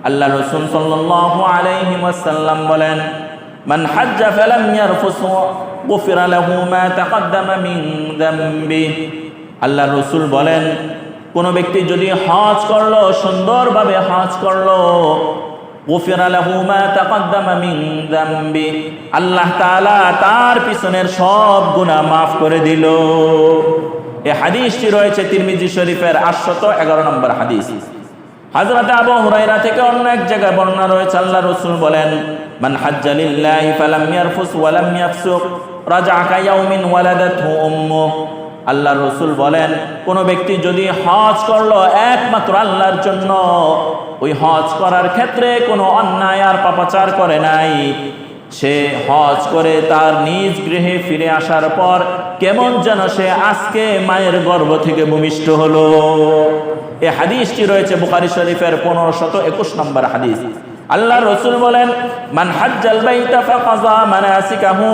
আল্লাহ রাসূল সাল্লাল্লাহু আলাইহি ওয়াসাল্লাম বলেন, মান হাজ্জা ফালাম ইয়ারফুস গুফিরা লাহু মা তাকদ্দামা মিন যামবি। আল্লাহ রাসূল বলেন, কোন ব্যক্তি যদি হজ করলো, সুন্দরভাবে হজ করলো, গুফিরা লাহু মা তাকদ্দামা মিন যামবি, আল্লাহ তাআলা তার পিছনের সব গুনাহ মাফ করে দিল। এই হাদিসটি রয়েছে তিরমিজি শরীফের 811 নম্বর হাদিস। হযরত আবু হুরায়রা থেকে অন্য এক জায়গায় বর্ণনা রয়েছে, আল্লাহ রাসূল বলেন, মান হাজ্জা লিল্লাহি ফালাম ইয়ারফুস ওয়া লাম ইয়াফসুক রাজা'a কায়াউমিন ওয়ালাদাতহু উম্মুহু। আল্লাহ রাসূল বলেন, কোন ব্যক্তি যদি হজ করলো একমাত্র আল্লাহর জন্য, ওই হজ করার ক্ষেত্রে কোনো অন্যায় আর পাপাচার করে নাই, সে হজ করে তার নিজ গৃহে ফিরে আসার পর কেমন যেন সে আজকে মায়ের গর্ভ থেকে ভূমিষ্ঠ হলো। এই হাদিসটি রয়েছে বুখারী শরীফের 1521 নম্বর হাদিস। আল্লাহ রাসূল বলেন, মান হাজ্জাল বাইতা ফাকাযা মানাসিকাহু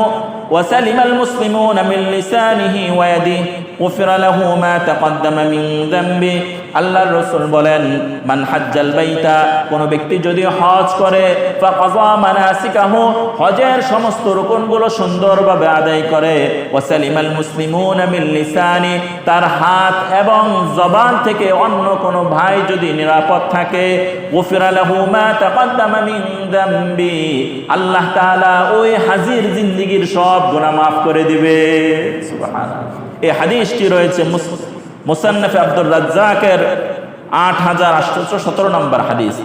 ওয়া সালিমাল মুসলিমুনা মিন লিসানিহি ওয়া ইয়াদিহি গুফিরা লাহু মা তাকদ্দামা মিন যামবি। আল্লাহ রাসূল বলেন, মান হাজ্জাল বাইতা, কোন ব্যক্তি যদি হজ করে, ফাকাযা মানাসিকাহু, হজের সমস্ত রুকনগুলো সুন্দরভাবে আদায় করে, ওয়া সালিমাল মুসলিমুনা মিন লিসানি, তার হাত এবং জবান থেকে অন্য কোন ভাই যদি নিরাপদ থাকে, গুফিরা লাহু মা তাকদ্দামা মিন যামবি, আল্লাহ তাআলা ওই হাজির জিন্দেগীর সব গুনাহ মাফ করে দিবে। সুবহানাল্লাহ। এই হাদিসটি রয়েছে মুসান্নাফে আব্দুর রাজ্জাকের 8817 নম্বর হাদিস।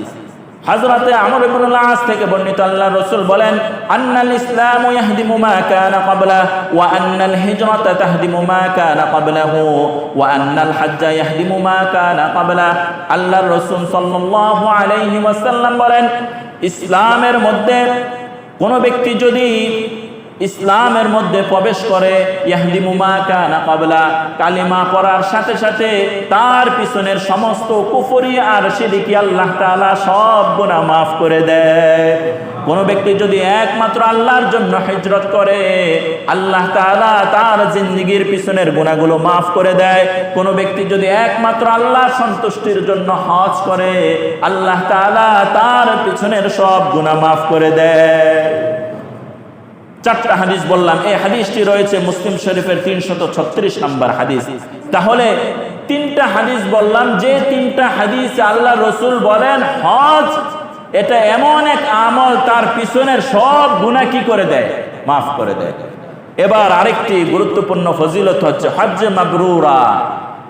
হযরতে আমর ইবনে আল-আস থেকে বর্ণিত, আল্লাহ রাসূল বলেন, আন্নাল ইসলামু ইয়াহদিমু মা কানা ক্বাবলা ওয়া আন্নাল হিজরাতা তাহদিমু মা কানা ক্বাবলাহু ওয়া আন্নাল হাজ্জা ইয়াহদিমু মা কানা ক্বাবলা। আল্লাহ রাসূল সাল্লাল্লাহু আলাইহি ওয়াসাল্লাম বলেন, ইসলামের মধ্যে কোন ব্যক্তি যদি ইসলামের মধ্যে প্রবেশ করে, ইয়াহদিমু মা কানা ক্বাবলা, কালিমা পড়ার সাথে সাথে তার পিছনের সমস্ত কুফরি আর শিরকি আল্লাহ তাআলা সব গুনাহ মাফ করে দেয়। কোন ব্যক্তি যদি একমাত্র আল্লাহর জন্য হিজরত করে, আল্লাহ তাআলা তার জিন্দেগীর পিছনের গুনাহগুলো মাফ করে দেয়। কোন ব্যক্তি যদি একমাত্র আল্লাহর সন্তুষ্টির জন্য হজ করে, আল্লাহ তাআলা তার পিছনের সব গুনাহ মাফ করে দেয়। 4টা হাদিস বললাম। এই হাদিসটি রয়েছে মুসলিম শরীফের 336 নম্বর হাদিস। তাহলে 3টা হাদিস বললাম, যে 3টা হাদিসে আল্লাহ রাসূল বলেন হজ এটা এমন এক আমল, তার পিছনের সব গুনাহ কি করে দেয়? মাফ করে দেয়। এবার আরেকটি গুরুত্বপূর্ণ ফজিলত হচ্ছে হজ্জে মাবরুরা।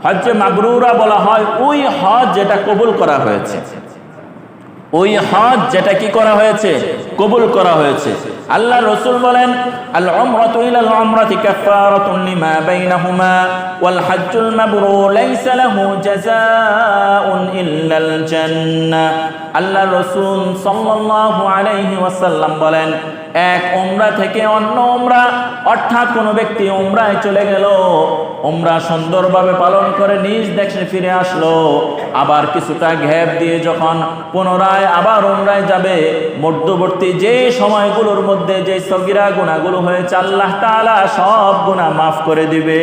হজ্জে মাবরুরা বলা হয় ওই হজ যেটা কবুল করা হয়েছে, ওই হজ যেটা কি করা হয়েছে? কবুল করা হয়েছে। আল্লাহ রাসূল বলেন, আল উমরাতু ইলাল উমরাতি কাফারাতুন লিমা বাইনাহুমা ওয়াল হজ্জুল মাবরুর লাইসা লাহু জাযাউন ইল্লাল জান্নাহ। আল্লাহ রাসূল সাল্লাল্লাহু আলাইহি ওয়াসাল্লাম বলেন, এক উমরা থেকে অন্য উমরা, অর্থাৎ কোনো ব্যক্তি উমরায় চলে গেল, উমরা সুন্দরভাবে পালন করে নিজ দেশে ফিরে আসলো, আবার কিছুটা গ্যাপ দিয়ে যখন পুনরায় আবার উমরায় যাবে, মধ্যবর্তী যে সময়গুলোর মধ্যে যে সগীরা গুনাহগুলো হয়েছে, আল্লাহ তাআলা সব গুনাহ মাফ করে দিবে।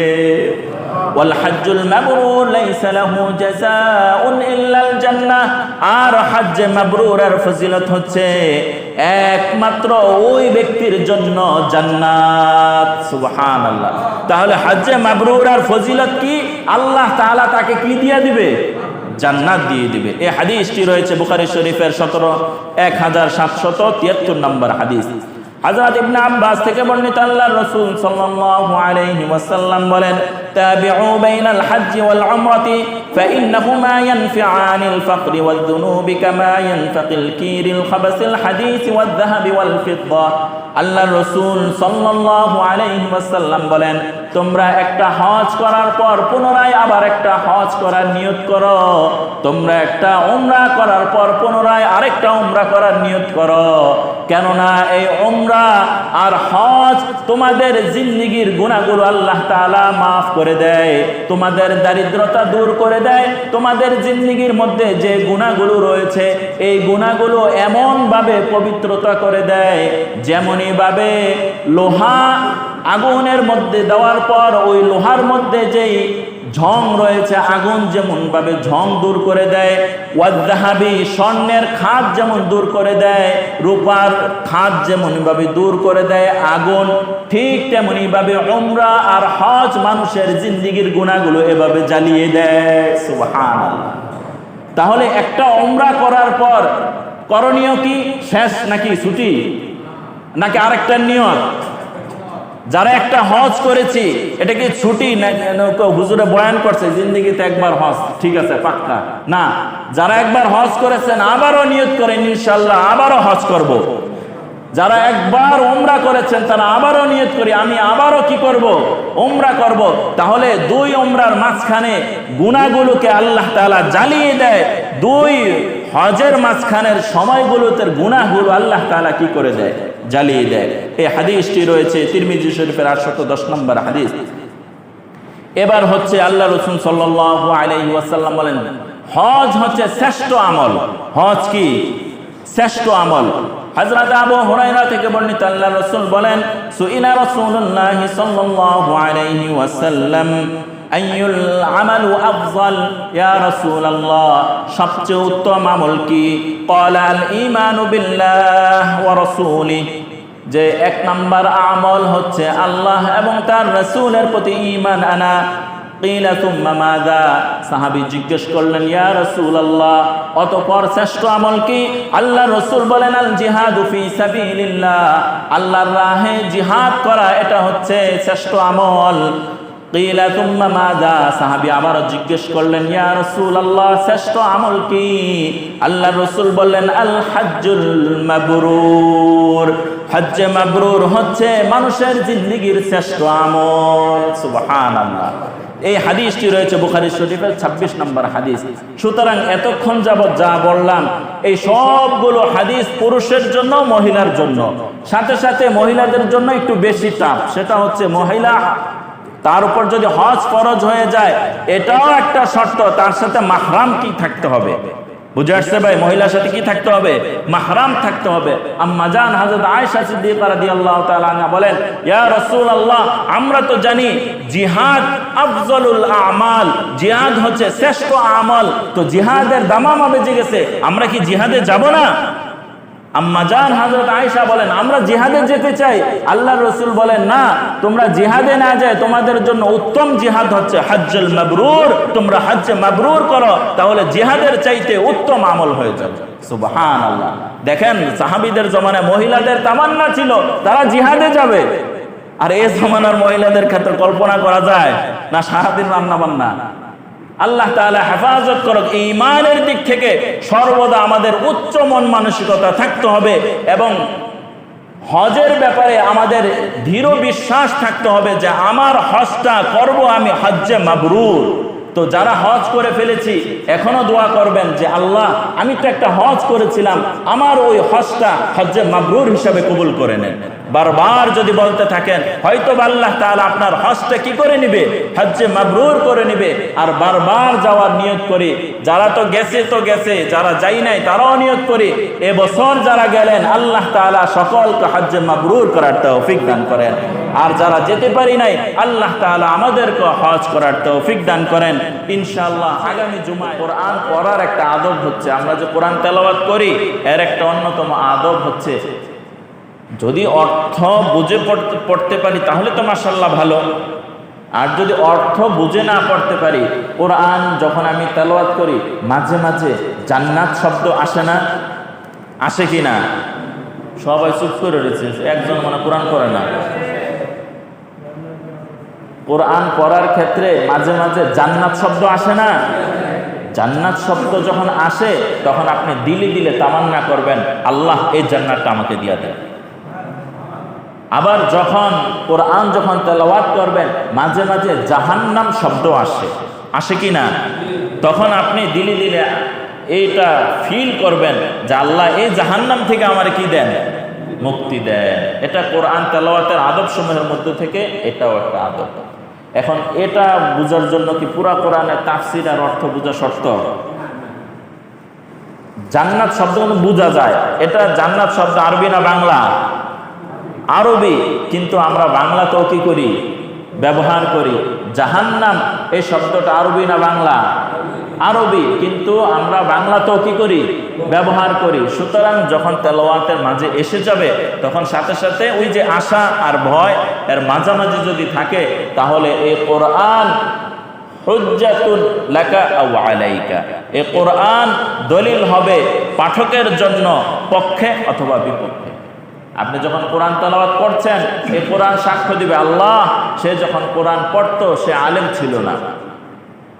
ওয়াল হজ্জুল মাবরুর লাইসা লাহু জাযাউন ইল্লাল জান্নাহ। আর হজ্জে মাবরুরের ফজিলত হচ্ছে একমাত্র ওই ব্যক্তির জন্য জান্নাত। সুবহানাল্লাহ। তাহলে হজ্জে মাবরুরের ফজিলত কি? আল্লাহ তাআলা তাকে কি দিয়ে দিবে? জান্নাত দিয়ে দিবে। এই হাদিসটি রয়েছে বুখারী শরীফের 1773 নম্বর হাদিস। হযরত ইবনে আব্বাস থেকে বর্ণিত, আল্লাহর রাসূল সাল্লাল্লাহু আলাইহি ওয়াসাল্লাম বলেন, তাবিউ বাইনাল হজ্জি ওয়াল উমরাতি ফাইন্নাহুমা ইয়ানফিআনিল ফাকরি ওয়াল যুনুবি কামা ইয়ানফিল কিরিল খাবাসিল হাদিস ওয়াল যাহাবি ওয়াল ফিদ্দা। আল্লাহর রাসূল সাল্লাল্লাহু আলাইহি ওয়াসাল্লাম বলেন, তোমরা একটা হজ করার পর পুনরায় আবার একটা হজ করার নিয়ত করো, তোমরা একটা উমরা করার পর পুনরায় আরেকটা উমরা করার নিয়ত করো, কেননা এই উমরা আর হজ তোমাদের জিন্দেগীর গুনাহগুলো আল্লাহ তাআলা মাফ করে দেয়, তোমাদের দারিদ্রতা দূর করে দেয়, তোমাদের জিন্দেগীর মধ্যে যে গুনাহগুলো রয়েছে এই গুনাহগুলো এমন ভাবে পবিত্রতা করে দেয়, যেমনি ভাবে লোহা আগুনের মধ্যে দেওয়ার পর ওই লোহার মধ্যে যেই ঝং রয়েছে, আগুন যেমন ভাবে ঝং দূর করে দেয়, ওয়াজ-যাহাবি স্বর্ণের খাদ যেমন দূর করে দেয়, রূপার খাদ যেমন ভাবে দূর করে দেয় আগুন, ঠিক তেমনি ভাবে উমরা আর হজ মানুষের জিন্দেগীর গুনাহগুলো এভাবে জ্বালিয়ে দেয়। সুবহানাল্লাহ। তাহলে একটা উমরা করার পর করণীয় কি? শেষ নাকি ছুটি নাকি আরেকটা নিয়ত? যারা একটা হজ করেছি এটা কি ছুটি না হুজুরে বয়ান করছে জিন্দেগিতে একবার হজ, ঠিক আছে পাক্কা না? যারা একবার হজ করেছেন আবারও নিয়ত করেন ইনশাআল্লাহ আবারও হজ করব। যারা একবার উমরা করেছেন তারা আবারও নিয়ত করি আমি আবারও কি করব? উমরা করব। তাহলে দুই উমরার মাঝখানে গুনাহগুলোকে আল্লাহ তাআলা জ্বালিয়ে দেয়, দুই হজের মাঝখানের সময়গুলোতে গুনাহগুলো আল্লাহ তাআলা কি করে দেয়? জ্বালিয়ে দেয়। এই হাদিসটি রয়েছে তিরমিজি শরীফের 810 নম্বর হাদিস। এবার হচ্ছে আল্লাহ রাসূল সাল্লাল্লাহু আলাইহি ওয়াসাল্লাম বলেন হজ হচ্ছে শ্রেষ্ঠ আমল। হজ কি? শ্রেষ্ঠ আমল। হযরত আবু হুরায়রা থেকে বর্ণিত আল্লাহ রাসূল বলেন সুইলা রাসূলুল্লাহ সাল্লাল্লাহু আলাইহি ওয়াসাল্লাম আইয়ুল আমালু আফজাল ইয়া রাসূলুল্লাহ, সবচেয়ে উত্তম আমল কি? ক্বালা আল ঈমানু বিল্লাহ ওয়া রাসূলিহি, যে এক নাম্বার আমল হচ্ছে আল্লাহ এবং তার রাসূলের প্রতি ঈমান আনা। কিলা তুম্মা মাযা, সাহাবী জিজ্ঞেস করলেন ইয়া রাসূলুল্লাহ অতঃপর শ্রেষ্ঠ আমল কি? আল্লাহ রাসূল বলেন আল জিহাদু ফি সাবিলিল্লাহ, আল্লাহর রাহে জিহাদ করা এটা হচ্ছে শ্রেষ্ঠ আমল। কিলা তুম্মা মাযা, সাহাবী আবার জিজ্ঞেস করলেন ইয়া রাসূলুল্লাহ শ্রেষ্ঠ আমল কি? আল্লাহ রাসূল বললেন আল হজ্জুল মাবরুর, হজ্জে মাবরুর হচ্ছে মানুষের জিন্দেগীর শ্রেষ্ঠ আমল। সুবহানাল্লাহ। এই হাদিসটি রয়েছে বুখারী শরীফের 26 নম্বর হাদিস। সুতরাং এতক্ষণ যাবত যা বললাম এই সবগুলো হাদিস পুরুষের জন্য মহিলার জন্য, সাথে সাথে মহিলাদের জন্য একটু বেশি টাফ, সেটা হচ্ছে মহিলা তার উপর যদি হজ ফরজ হয়ে যায় এটাও একটা শর্ত, তার সাথে মাহরাম কি থাকতে হবে। বুঝে আসছে ভাই? মহিলার সাথে কি থাকতে হবে? মাহরাম থাকতে হবে। আম্মা জান হযরত আয়েশা সিদ্দিকা রাদিয়াল্লাহু তাআলা আনহা বলেন ইয়া রাসূলুল্লাহ আমরা তো জানি জিহাদ আফজলুল আমাল, জিহাদ হচ্ছে শ্রেষ্ঠ আমল, তো জিহাদের দামামা বেজে গেছে, আমরা কি জিহাদে যাব না? আম্মা জান হযরত আয়েশা বলেন আমরা জিহাদে যেতে চাই। আল্লাহর রাসূল বলেন না, তোমরা জিহাদে না যায় তোমাদের জন্য উত্তম জিহাদ হচ্ছে হজ্জুল মাবরুর, তোমরা হজ্জে মাবরুর করো, তাহলে জিহাদের চাইতে উত্তম আমল হয়ে যাবে। সুবহানাল্লাহ। দেখেন সাহাবীদের জমানায় মহিলাদের তামান্না ছিল তারা জিহাদে যাবে, আর এই জমানার মহিলাদের ক্ষেত্রে কল্পনা করা যায় না সারাদিন রান্না বান্না। আল্লাহ তাআলা হেফাজত করুক। ঈমানের দিক থেকে সর্বদা আমাদের উচ্চ মন মানসিকতা থাকতে হবে এবং হজের ব্যাপারে আমাদের দৃঢ় বিশ্বাস থাকতে হবে যে আমার হজটা করব আমি হজ্জে মাবরুর। তো যারা হজ করে ফেলেছি এখনো দোয়া করবেন যে আল্লাহ আমি তো একটা হজ করেছিলাম, আমার ওই হজটা হজ্জে মাবরুর হিসাবে কবুল করে নেন। বারবার যদি বলতে থাকেন হয়তো আল্লাহ তাআলা আপনার হজটা কি করে নিবে? হজ্জে মাবরুর করে নিবে। আর বারবার যাওয়ার নিয়ত করি, যারা তো গেছে, যারা যাই নাই তারাও নিয়ত করি এবছর যারা গেলেন আল্লাহ তাআলা সকলকে হজ্জে মাবরুর করার তৌফিক দান করেন। আর যারা যেতে পারি নাই আল্লাহ তাআলা আমাদেরকে হজ করার তৌফিক দান করেন। ইনশাআল্লাহ আগামী জুমায় কোরআন পড়ার একটা আদব হচ্ছে, আমরা যে কোরআন তেলাওয়াত করি এর একটা অন্যতম আদব হচ্ছে যদি অর্থ বুঝে পড়তে পারি তাহলে তো মাশাআল্লাহ ভালো, আর যদি অর্থ বুঝে না পড়তে পারি, কোরআন যখন আমি তেলাওয়াত করি মাঝে মাঝে জান্নাত শব্দ আসে না? আসে কি না? সবাই চুপ করে রয়েছে, একজন মানে কোরআন পড়ে না। কোরআন পড়ার ক্ষেত্রে মাঝে মাঝে জান্নাত শব্দ আসে না? জান্নাত শব্দ যখন আসে তখন আপনি দিলে দিলে তামান্না করবেন আল্লাহ এই জান্নাতটা আমাকে দিয়ে দেন। আবার যখন কোরআন যখন তেলাওয়াত করবেন মাঝে মাঝে জাহান্নাম শব্দ আসে কি না? তখন আপনি দিলে দিলে এইটা ফিল করবেন যে আল্লাহ এই জাহান্নাম থেকে আমার কি দেন? মুক্তি দেন। এটা কোরআন তেলাওয়াতের আদব সমূহের মধ্যে থেকে এটাও একটা আদব। এখন এটা বুঝার জন্য কি পুরা কোরআনের তাফসীর আর অর্থ বোঝা শর্ত? জান্নাত শব্দ বোঝা যায়, এটা জান্নাত শব্দ আরবি না বাংলা? আরবি, কিন্তু আমরা বাংলাতেও কি করি? ব্যবহার করি। জাহান্নাম এই শব্দটা আরবি না বাংলা? আরবি, কিন্তু আমরা বাংলাতেও কি করি? ব্যবহার করি। সুতরাং যখন তেলাওয়াতের মাঝে এসে যাবে তখন সাথে সাথে ওই যে আশা আর ভয় এর মাঝামাঝি যদি থাকে, তাহলে এই কোরআন হুজ্জাতুন লাকা আও আলাইকা, এই কোরআন দলিল হবে পাঠকের জন্য পক্ষে অথবা বিপক্ষে। আপনি যখন কোরআন তেলাওয়াত করছেন, এই কোরআন সাক্ষ্য দিবে আল্লাহ সে যখন কোরআন পড়তো সে আলেম ছিল না,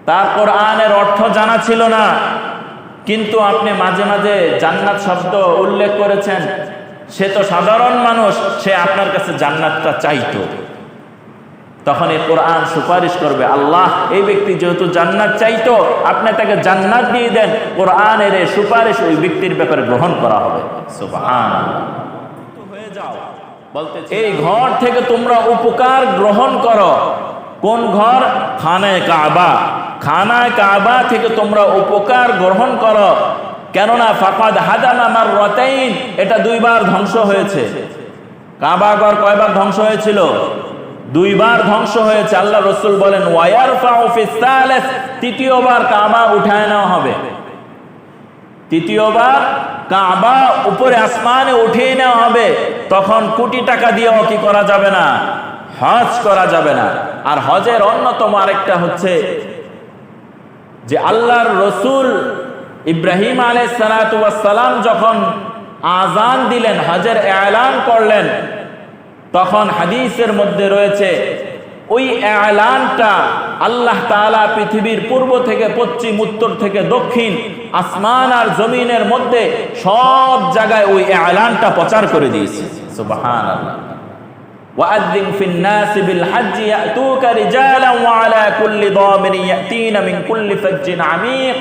তার কোরআনের অর্থ জানা ছিল না, কিন্তু আপনি মাঝে মাঝে জান্নাত শব্দ উল্লেখ করেছেন, সে তো সাধারণ মানুষ, সে আপনার কাছে জান্নাতটা চাইতো। তখন এই কোরআন সুপারিশ করবে, আল্লাহ এই ব্যক্তি যেহেতু জান্নাত চাইতো, আপনি তাকে জান্নাত দিয়ে দেন, কোরআনের এই সুপারিশ ওই ব্যক্তির ব্যাপারে গ্রহণ করা হবে। সুবহানাল্লাহ। হয়ে যাও বলতে এই ঘর থেকে তোমরা উপকার গ্রহণ করো। কোন ঘর? খানায়ে কাবা। খানায়ে কাবা থেকে তোমরা উপকার গ্রহণ করো, কেননা ফাকাদ হাদামা মাররাতাইন, এটা দুইবার ধ্বংস হয়েছে। কাবা ঘর কয়বার ধ্বংস হয়েছিল? দুইবার ধ্বংস হয়েছে। আল্লাহ রাসূল বলেন ওয়ায়ারফাউ ফিস সালিস, তৃতীয়বার কাবা উঠায় নেওয়া হবে। তৃতীয়বার কাবা উপরে আসমানে উঠিয়ে নেওয়া হবে। তখন কোটি টাকা দিয়েও কি করা যাবে না? হজ করা যাবে না। আর হজের অন্যতম আরেকটা হচ্ছে যে আল্লাহর রসুল ইব্রাহিম আলাইহিস সালাতু ওয়াস সালাম যখন আযান দিলেন, হজের এলান করলেন, তখন হাদিসের মধ্যে রয়েছে ওই এলানটা আল্লাহ তাআলা পৃথিবীর পূর্ব থেকে পশ্চিম, উত্তর থেকে দক্ষিণ, আসমান আর জমিনের মধ্যে সব জায়গায় ওই এলানটা প্রচার করে দিয়েছে। সুবহানাল্লাহ। ওয়াআযিন ফিন নাস বিল হজ্জ ইয়াতুকা রিজালান ওয়া আলা কুল্লি দামির ইয়াতিনা মিন কুল্লি ফাজ্জিন আমিক।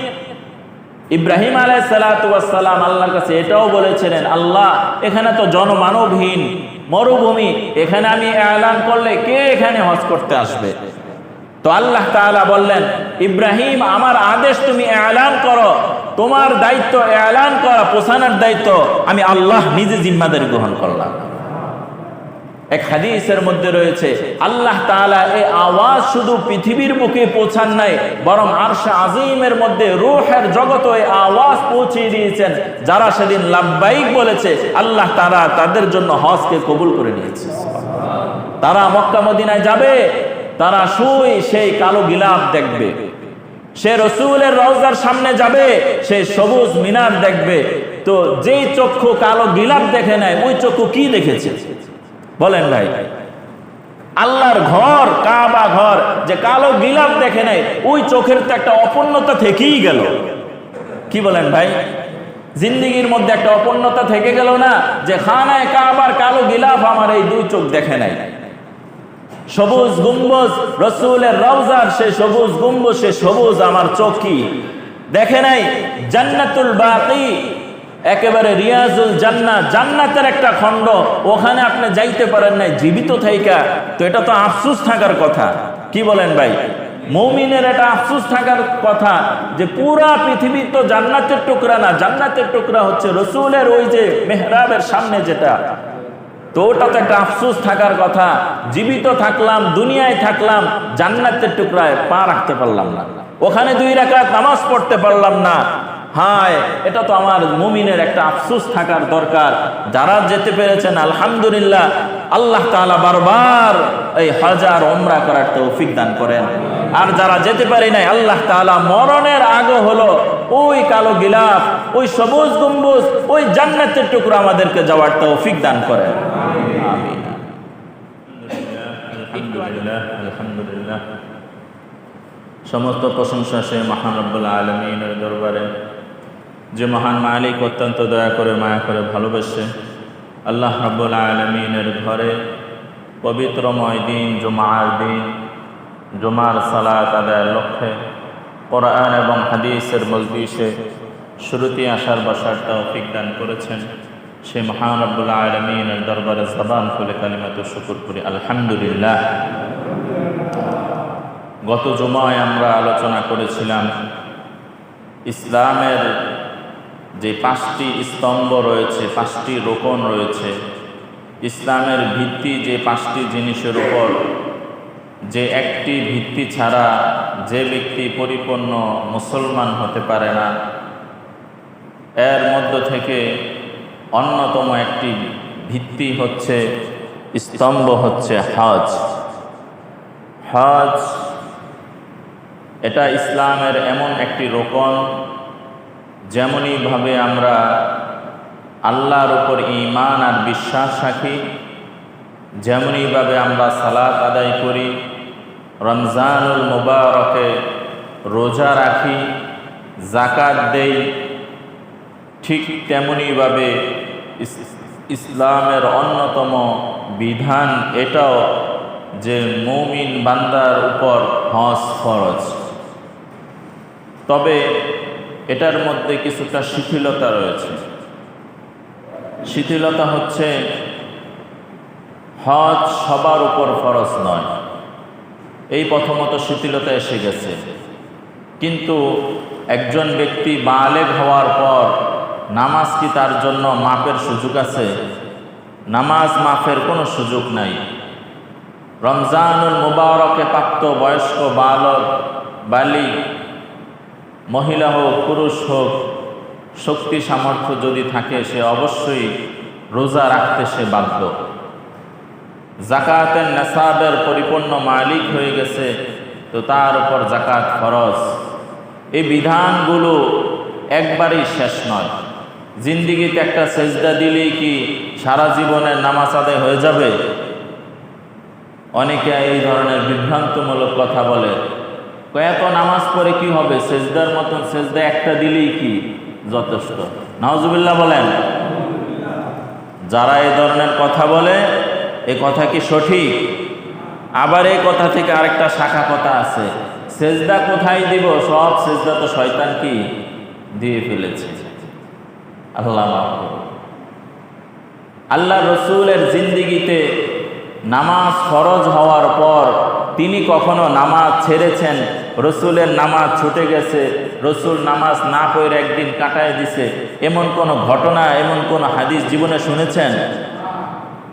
ইব্রাহিম আলাইহিস সালাতু ওয়াস সালাম আল্লাহর কাছে এটাও বলেছিলেন, আল্লাহ এখানে তো জনমানবহীন মরুভূমি, এখানে আমি এলান করলে কে এখানে হজ করতে আসবে? তো আল্লাহ তাআলা বললেন, ইব্রাহিম আমার আদেশ তুমি এলান করো, তোমার দায়িত্ব এলান করা, পৌঁছানোর দায়িত্ব আমি আল্লাহ নিজে জিম্মাদারি গ্রহণ করলাম। এক হাদিসের মধ্যে রয়েছে আল্লাহ তাআলা এই আওয়াজ শুধু পৃথিবীর বুকে পৌঁছান নাই, বরং আরশে আজিমের মধ্যে রূহের জগতে এই আওয়াজ পৌঁছে দিয়েছেন। যারা সেদিন লাব্বাইক বলেছে, আল্লাহ তাআলা তাদের জন্য হজকে কবুল করে নিয়েছে। তারা মক্কা মদিনায় যাবে, তারা সেই কালো গিলাফ দেখবে। সে রসুলের রওজার সামনে যাবে, সে সবুজ মিনার দেখবে। তো যেই চক্ষু কালো গিলাফ দেখে নাই, ওই চক্ষু কি দেখেছে বলেন ভাই? আল্লাহর ঘর কাবা ঘর যে কালো গিলাফ দেখে নাই, ওই চোখের তো একটা অপূর্ণতা থেকেই গেল। কি বলেন ভাই? জিন্দেগির মধ্যে একটা অপূর্ণতা থেকে গেল না, যে খানায়ে কাবার কালো গিলাফ আমার এই দুই চোখ দেখে নাই। সবুজ গম্বুজ রসুলের রওজার সে সবুজ গম্বুজ, সে সবুজ আমার চোখ কি দেখে নাই। জান্নাতুল বাকি, একেবারে রিয়াজুল জান্নাত, জান্নাতের একটা খণ্ড, ওখানে আপনি যাইতে পারেন নাই জীবিত থাইকা, তো এটা তো আফসোস থাকার কথা। কি বলেন ভাই? মুমিনের এটা আফসোস থাকার কথা যে পুরা পৃথিবী তো জান্নাতের টুকরা না, জান্নাতের টুকরা হচ্ছে রসুলের ওই যে মেহরাবের সামনে যেটা, তো ওটা তো একটা আফসোস থাকার কথা। জীবিত থাকলাম, দুনিয়ায় থাকলাম, জান্নাতের টুকরায় পা রাখতে পারলাম না, ওখানে 2 রাকাত নামাজ পড়তে পারলাম না। হায়, এটা তো আমার মুমিনের একটা আফসোস থাকার দরকার। যারা যেতে পেরেছেন আলহামদুলিল্লাহ, আল্লাহ তাআলা বারবার এই হজ আর উমরা করার তৌফিক দান করেন। আর যারা যেতে পারি নাই, আল্লাহ তাআলা মরণের আগে হলো ওই কালো গিলাফ, ওই সবুজ গম্বুজ, ওই জান্নাতের টুকরা আমাদেরকে যাওয়ার তৌফিক দান করেন। আমিন। আলহামদুলিল্লাহ, আলহামদুলিল্লাহ। সমস্ত প্রশংসা সে মহান রব্বুল আলামিনের দরবারে, যে মহান মালিক অত্যন্ত দয়া করে, মায়া করে, ভালোবাসে। আল্লাহ রাব্বুল আলামিনের ঘরে পবিত্রময় দিন, জুমার দিন, জুমার সালাত আদায়ের লক্ষ্যে কোরআন এবং হাদিসের মজলিসে শুরুতে আসার বসার তৌফিক দান করেছেন। সে মহান রব্বুল আলামিনের দরবারে জবান খুলে কালিমাতুশ শুকর করি, আলহামদুলিল্লাহ। গত জুমায় আমরা আলোচনা করেছিলাম ইসলামের যে 5টি স্তম্ভ রয়েছে, 5টি রোকন রয়েছে, ইসলামের ভিত্তি যে 5টি জিনিসের উপর যে একটি ভিত্তি ছাড়া যে ব্যক্তি পরিপূর্ণ মুসলমান হতে পারে না, এর মধ্য থেকে অন্যতম একটি ভিত্তি হচ্ছে, স্তম্ভ হচ্ছে হজ। হজ এটা ইসলামের এমন একটি রোকন, যেমনইভাবে আমরা আল্লাহর উপর ঈমান আর বিশ্বাস রাখি, যেমনইভাবে আমরা সালাত আদায় করি, রমজানুল মুবারকে রোজা রাখি, যাকাত দেই, ঠিক তেমনইভাবে ইসলামের অন্যতম বিধান এটাও যে মুমিন বান্দার উপর হজ ফরজ। তবে এটার মধ্যে কিছুটা শিথিলতা রয়েছে। শিথিলতা হচ্ছে, হজ সবার উপর ফরজ নয়, এই প্রথমত শিথিলতা এসে গেছে। কিন্তু একজন ব্যক্তি বালেগ হওয়ার পর নামাজ কি তার জন্য মাপের সুযোগ আছে? নামাজ মাফের কোনো সুযোগ নাই। রমজানুল মুবারকে প্রাপ্ত বয়স্ক বালক বালিগ, মহিলা হোক পুরুষ হোক, শক্তি সামর্থ্য যদি থাকে সে অবশ্যই রোজা রাখতে সে বাধ্য। জাকাতের নেসাবের পরিপূর্ণ মালিক হয়ে গেছে, তো তার উপর জাকাত ফরজ। এই বিধানগুলো একবারেই শেষ নয়। জিন্দিগিতে একটা সেজদা দিলেই কি সারা জীবনের নামাজ আদায় হয়ে যাবে? অনেকে এই ধরনের বিভ্রান্তমূলক কথা বলে, এত নামাজ পড়ে কি হবে, সেজদার মতন সেজদা একটা দিলেই কি যথেষ্ট? নাউজুবিল্লাহ বলেন। যারা এই ধরনের কথা বলে, এ কথা কি সঠিক? আবার এই কথা থেকে আরেকটা শাখা কথা আছে, সেজদা কোথায় দিব, সব সেজদা তো শয়তান কি দিয়ে ফেলেছে। আল্লাহ মাফ করুন। আল্লাহ রসুলের জিন্দিগিতে নামাজ ফরজ হওয়ার পর তিনি কখনো নামাজ ছেড়েছেন, রসুলের নামাজ ছুটে গেছে, রসুল নামাজ না পড়ে একদিন কাটায় দিছে, এমন কোনো ঘটনা, এমন কোনো হাদিস জীবনে শুনেছেন?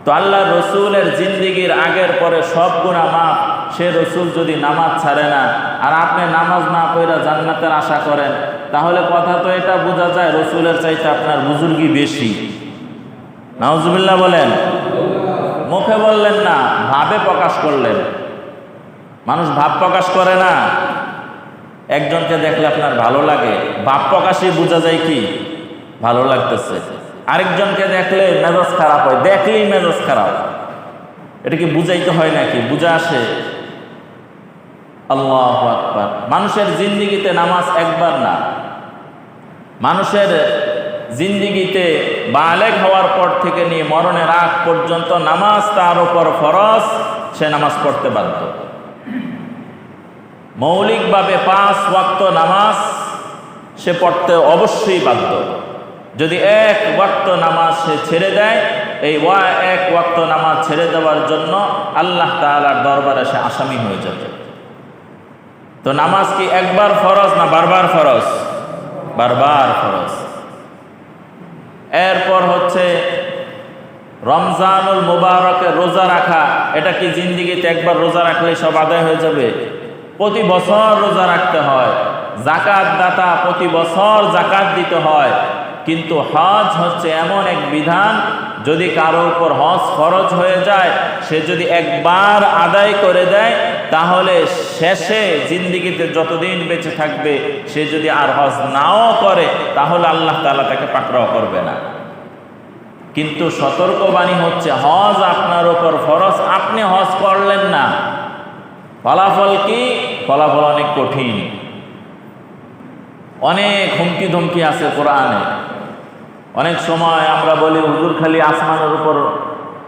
তো আল্লাহ রসুলের জিন্দিগির আগের পরে সব গুনাহ মাফ, সে রসুল যদি নামাজ ছাড়ে না, আর আপনি নামাজ না পড়ে জান্নাতের আশা করেন, তাহলে কথা তো এটা বোঝা যায় রসুলের চাইতে আপনার বুজুর্গি বেশি। নাউজুবিল্লাহ বলেন। মুখে বললেন না, ভাবে প্রকাশ করলেন। মানুষ ভাব প্রকাশ করে না। একজনকে দেখলে আপনার ভালো লাগে, ভাব প্রকাশে বোঝা যায় কি ভালো লাগতেছে। আরেকজনকে দেখলে মেজাজ খারাপ হয়, দেখলেই মেজাজ খারাপ। এটা কি বুঝাইতে হয় নাকি? বুঝা আসে? আল্লাহু আকবার। মানুষের জিন্দিগিতে নামাজ একবার না, মানুষের জিন্দিগিতে বালেগ হওয়ার পর থেকে নিয়ে মরণের আগ পর্যন্ত নামাজ তার উপর ফরজ, সে নামাজ পড়তে বাধ্য। মৌলিকভাবে 5 ওয়াক্ত নামাজ সে পড়তে অবশ্যই বাধ্য। যদি 1 ওয়াক্ত নামাজ সে ছেড়ে দেয়, এই 1 ওয়াক্ত নামাজ ছেড়ে দেওয়ার জন্য আল্লাহ তাআলার দরবারে সে আসামি হয়ে যাবে। তো নামাজ কি একবার ফরজ না বারবার ফরজ? বারবার ফরজ। এরপর হচ্ছে রমজানুল মুবারকে রোজা রাখা। এটা কি জিন্দিগিতে একবার রোজা রাখলে সব আদায় হয়ে যাবে? প্রতি বছর রোজা রাখতে হয়। জাকাত দাতা প্রতি বছর জাকাত দিতে হয়। কিন্তু হজ হচ্ছে এমন এক বিধান, যদি কারো উপর হজ ফরজ হয়ে যায়, সে যদি একবার আদায় করে দেয়, তাহলে শেষে জিন্দিগিতে যতদিন বেঁচে থাকবে সে যদি আর হজ নাও করে, তাহলে আল্লাহ তাআলা তাকে পাকড়াও করবে না। কিন্তু সতর্কবাণী হচ্ছে, হজ আপনার উপর ফরজ, আপনি হজ করলেন না, ফলাফল কি? ফলাফল অনেক কঠিন। অনেক হুমকি ধমকি আছে কোরআনে। অনেক সময় আমরা বলি, হুজুর খালি আসমানের উপর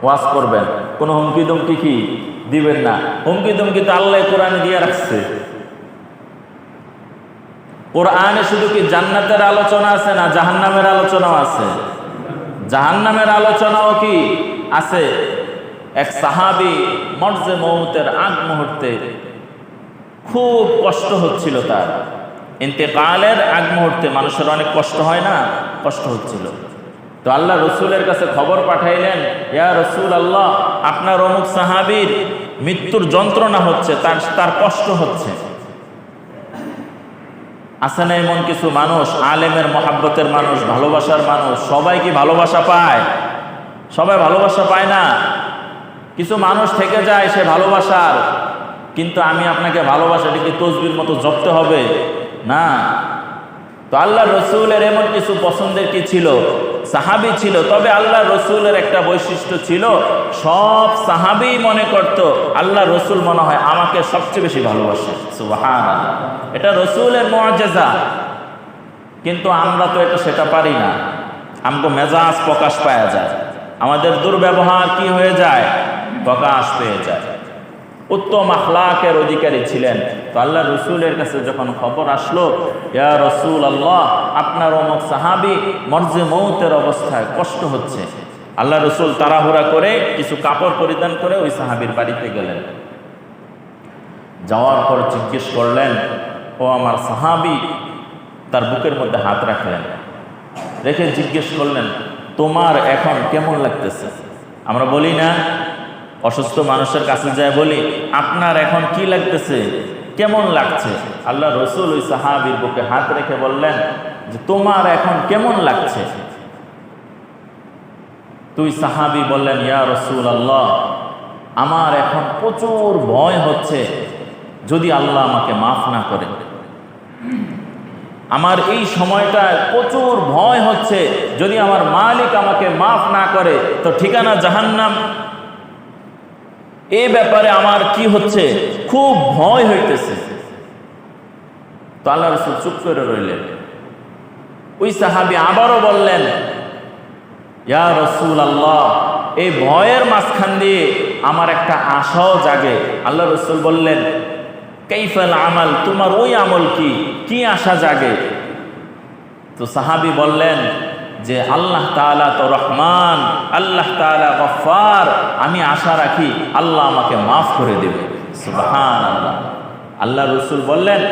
ওয়াজ করবেন, কোনো হুমকি ধমকি কি দিবেন না। হুমকি ধমকি তো আল্লাহ কোরআনে দিয়ে রাখছে। কোরআনে শুধু কি জান্নাতের আলোচনা আছে না জাহান্নামের আলোচনাও আছে? জাহান্নামের আলোচনাও কি আছে? এক সাহাবী মরজে মৌতের আগ মুহূর্তে খুব কষ্ট হচ্ছিল, তার ইন্তেকালের আগ মুহূর্তে মানুষের অনেক কষ্ট হয় না, কষ্ট হচ্ছিল। তো আল্লাহ রসুলের কাছে খবর পাঠাইলেন, ইয়া রসুল আল্লাহ, আপনার অমুক সাহাবীর মৃত্যুর যন্ত্রণা হচ্ছে, তার কষ্ট হচ্ছে। আছে না এমন কিছু মানুষ, আলেমের মহাব্বতের মানুষ, ভালোবাসার মানুষ? সবাই কি ভালোবাসা পায়? সবাই ভালোবাসা পায় না। কিছু মানুষ থেকে যায় সে ভালোবাসার, কিন্তু আমি আপনাকে ভালোবাসা এটাকে তসবির মতো জপতে হবে না। তো আল্লাহ রসুলের এমন কিছু পছন্দের কি ছিল? সাহাবী ছিল। তবে আল্লাহ রসুলের একটা বৈশিষ্ট্য ছিল, সব সাহাবী মনে করত আল্লাহ রসুল মনে হয় আমাকে সবচেয়ে বেশি ভালোবাসে। সুবহানাল্লাহ, এটা রসুলের মুআজিজা। কিন্তু আমরা তো সেটা পারি না। আমাকে মেজাজ প্রকাশ পাওয়া যায়, আমাদের দুর্ব্যবহার কি হয়ে যায়? প্রকাশ পেয়ে যায়। উত্তম আখলাকের অধিকারী ছিলেন। তো আল্লাহ রসুলের কাছে যখন খবর আসলো, ইয়া রসুল আল্লাহ, আপনার অমুক সাহাবী মরজে মৌতের অবস্থায় কষ্ট হচ্ছে, আল্লাহ রসুল তাড়াহুড়া করে কিছু কাপড় পরিধান করে ওই সাহাবীর বাড়িতে গেলেন। যাওয়ার পর জিজ্ঞেস করলেন, ও আমার সাহাবী, তার বুকের মধ্যে হাত রাখলেন, রেখে জিজ্ঞেস করলেন, তোমার এখন কেমন লাগতেছে? আমরা বলি না, অসুস্থ মানুষের কাছে যায় বলি, আপনার এখন কি লাগতেছে, কেমন লাগছে? আল্লাহ রসুল ওই সাহাবীর বুকে হাত রেখে বললেন যে তোমার এখন কেমন লাগছে? তুই সাহাবী বললেন, ইয়া রসুল আল্লাহ, আমার এখন প্রচুর ভয় হচ্ছে যদি আল্লাহ আমাকে মাফ না করে। আমার এই সময়টায় প্রচুর ভয় হচ্ছে যদি আমার মালিক আমাকে মাফ না করে তো ঠিকানা জাহান্নাম। এই ব্যাপারে আমার কি হচ্ছে, খুব ভয় হইতেছে। তো আল্লাহ রাসূল চুপ করে রইলেন। ওই সাহাবী আবারও বললেন, ইয়া রাসূলুল্লাহ, এই ভয়ের মাঝখান দিয়ে আমার একটা আশাও জাগে। আল্লাহ রাসূল বললেন, কাইফাল আমাল, তোমার ওই আমল কি আশা জাগে? তো সাহাবী বললেন যে আল্লাহ তাআলা তো রহমান, আল্লাহ তাআলা গফফার, আমি আশা রাখি আল্লাহ আমাকে মাফ করে দেবে। সুবহানাল্লাহ। আল্লাহ রাসূল বললেন,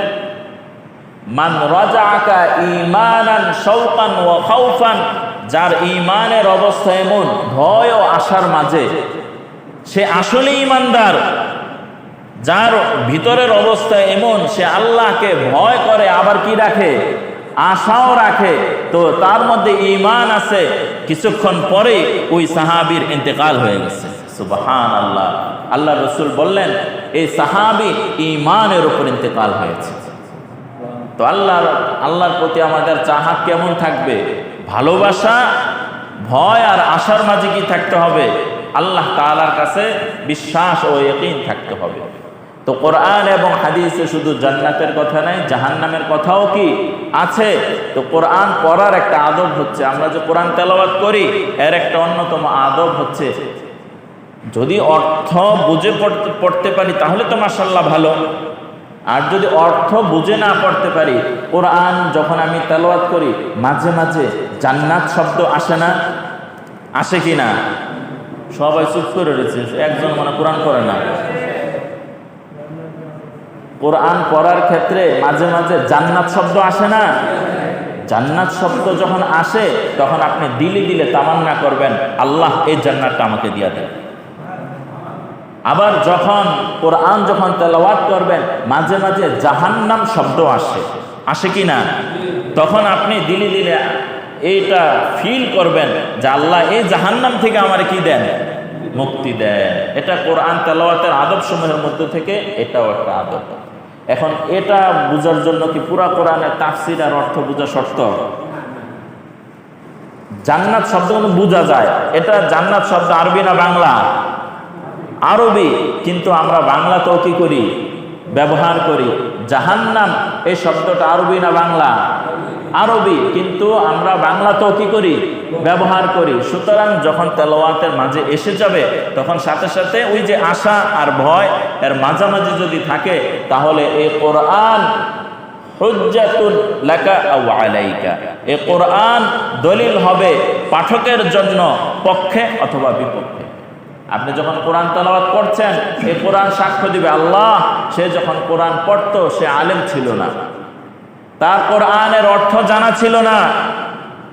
মান রাজাআকা ঈমানান শাওকান ওয়া খাউফান, যার ঈমানের অবস্থা এমন ভয় ও আশার মাঝে, সে আসলে ঈমানদার। যার ভিতরের অবস্থা এমন, সে আল্লাহকে ভয় করে, আবার কি রাখে, আশাও রাখে, তো তার মধ্যে ঈমান আছে। কিছুক্ষণ পরে ওই সাহাবীর ইন্তেকাল হয়ে গেছে। সুবহানাল্লাহ। আল্লাহ রাসূল বললেন, এই সাহাবী ঈমানের উপর ইন্তেকাল হয়েছে। তো আল্লাহর প্রতি আমাদের চাহাত কেমন থাকবে? ভালোবাসা, ভয় আর আশার মাঝে কি থাকতে হবে? আল্লাহ তাআলার কাছে বিশ্বাস ও ইয়াকিন থাকতে হবে। তো কোরআন এবং হাদিসে শুধু জান্নাতের কথা নাই, জাহান্নামের কথাও কি আছে। তো কোরআন পড়ার একটা আদব হচ্ছে, আমরা যে কোরআন তেলাওয়াত করি এর একটা অন্যতম আদব হচ্ছে, যদি অর্থ বুঝে পড়তে পারি তাহলে তো মাশাআল্লাহ ভালো, আর যদি অর্থ বুঝে না পড়তে পারি, কোরআন যখন আমি তেলাওয়াত করি মাঝে মাঝে জান্নাত শব্দ আসে না? আসে কি না? সবাই চুপ করে রয়েছে, একজন মনে কোরআন পড়ে না। কোরআন পড়ার ক্ষেত্রে মাঝে মাঝে জান্নাত শব্দ আসে না? জান্নাত শব্দ যখন আসে তখন আপনি দিলে দিলে তামান্না করবেন, আল্লাহ এই জান্নাতটা আমাকে দিয়ে দেন। আবার কোরআন যখন তেলাওয়াত করবেন মাঝে মাঝে জাহান্নাম শব্দ আসে কি না? তখন আপনি দিলে দিলে এইটা ফিল করবেন যে আল্লাহ এই জাহান্নাম থেকে আমার কি দেন, মুক্তি দেন। এটা কোরআন তেলাওয়াতের আদব সমূহের মধ্যে থেকে এটাও একটা আদব। এখন এটা বোঝার জন্য কি পুরা কোরআনের তাফসীর আর অর্থ বোঝা শর্ত? জান্নাত শব্দ বোঝা যায়, এটা জান্নাত শব্দ আরবি না বাংলা? আরবি, কিন্তু আমরা বাংলাতেও কি করি, ব্যবহার করি। জাহান্নাম এই শব্দটা আরবি না বাংলা? আরবি, কিন্তু আমরা বাংলাতেও কি করি, ব্যবহার করি। সুতরাং যখন তেলাওয়াতের মাঝে এসে যাবে তখন সাথে সাথে ওই যে আশা আর ভয় এর মাঝামাঝি যদি থাকে, তাহলে এই কোরআন হুজ্জাতুন লাকা আও আলাইকা, এই কোরআন দলিল হবে পাঠকের জন্য, পক্ষে অথবা বিপক্ষে। আপনি যখন কোরআন তেলাওয়াত করছেন, এই কোরআন সাক্ষ্য দিবে আল্লাহ, সে যখন কোরআন পড়তো সে আলেম ছিল না, তার কোরআনের অর্থ জানা ছিল না,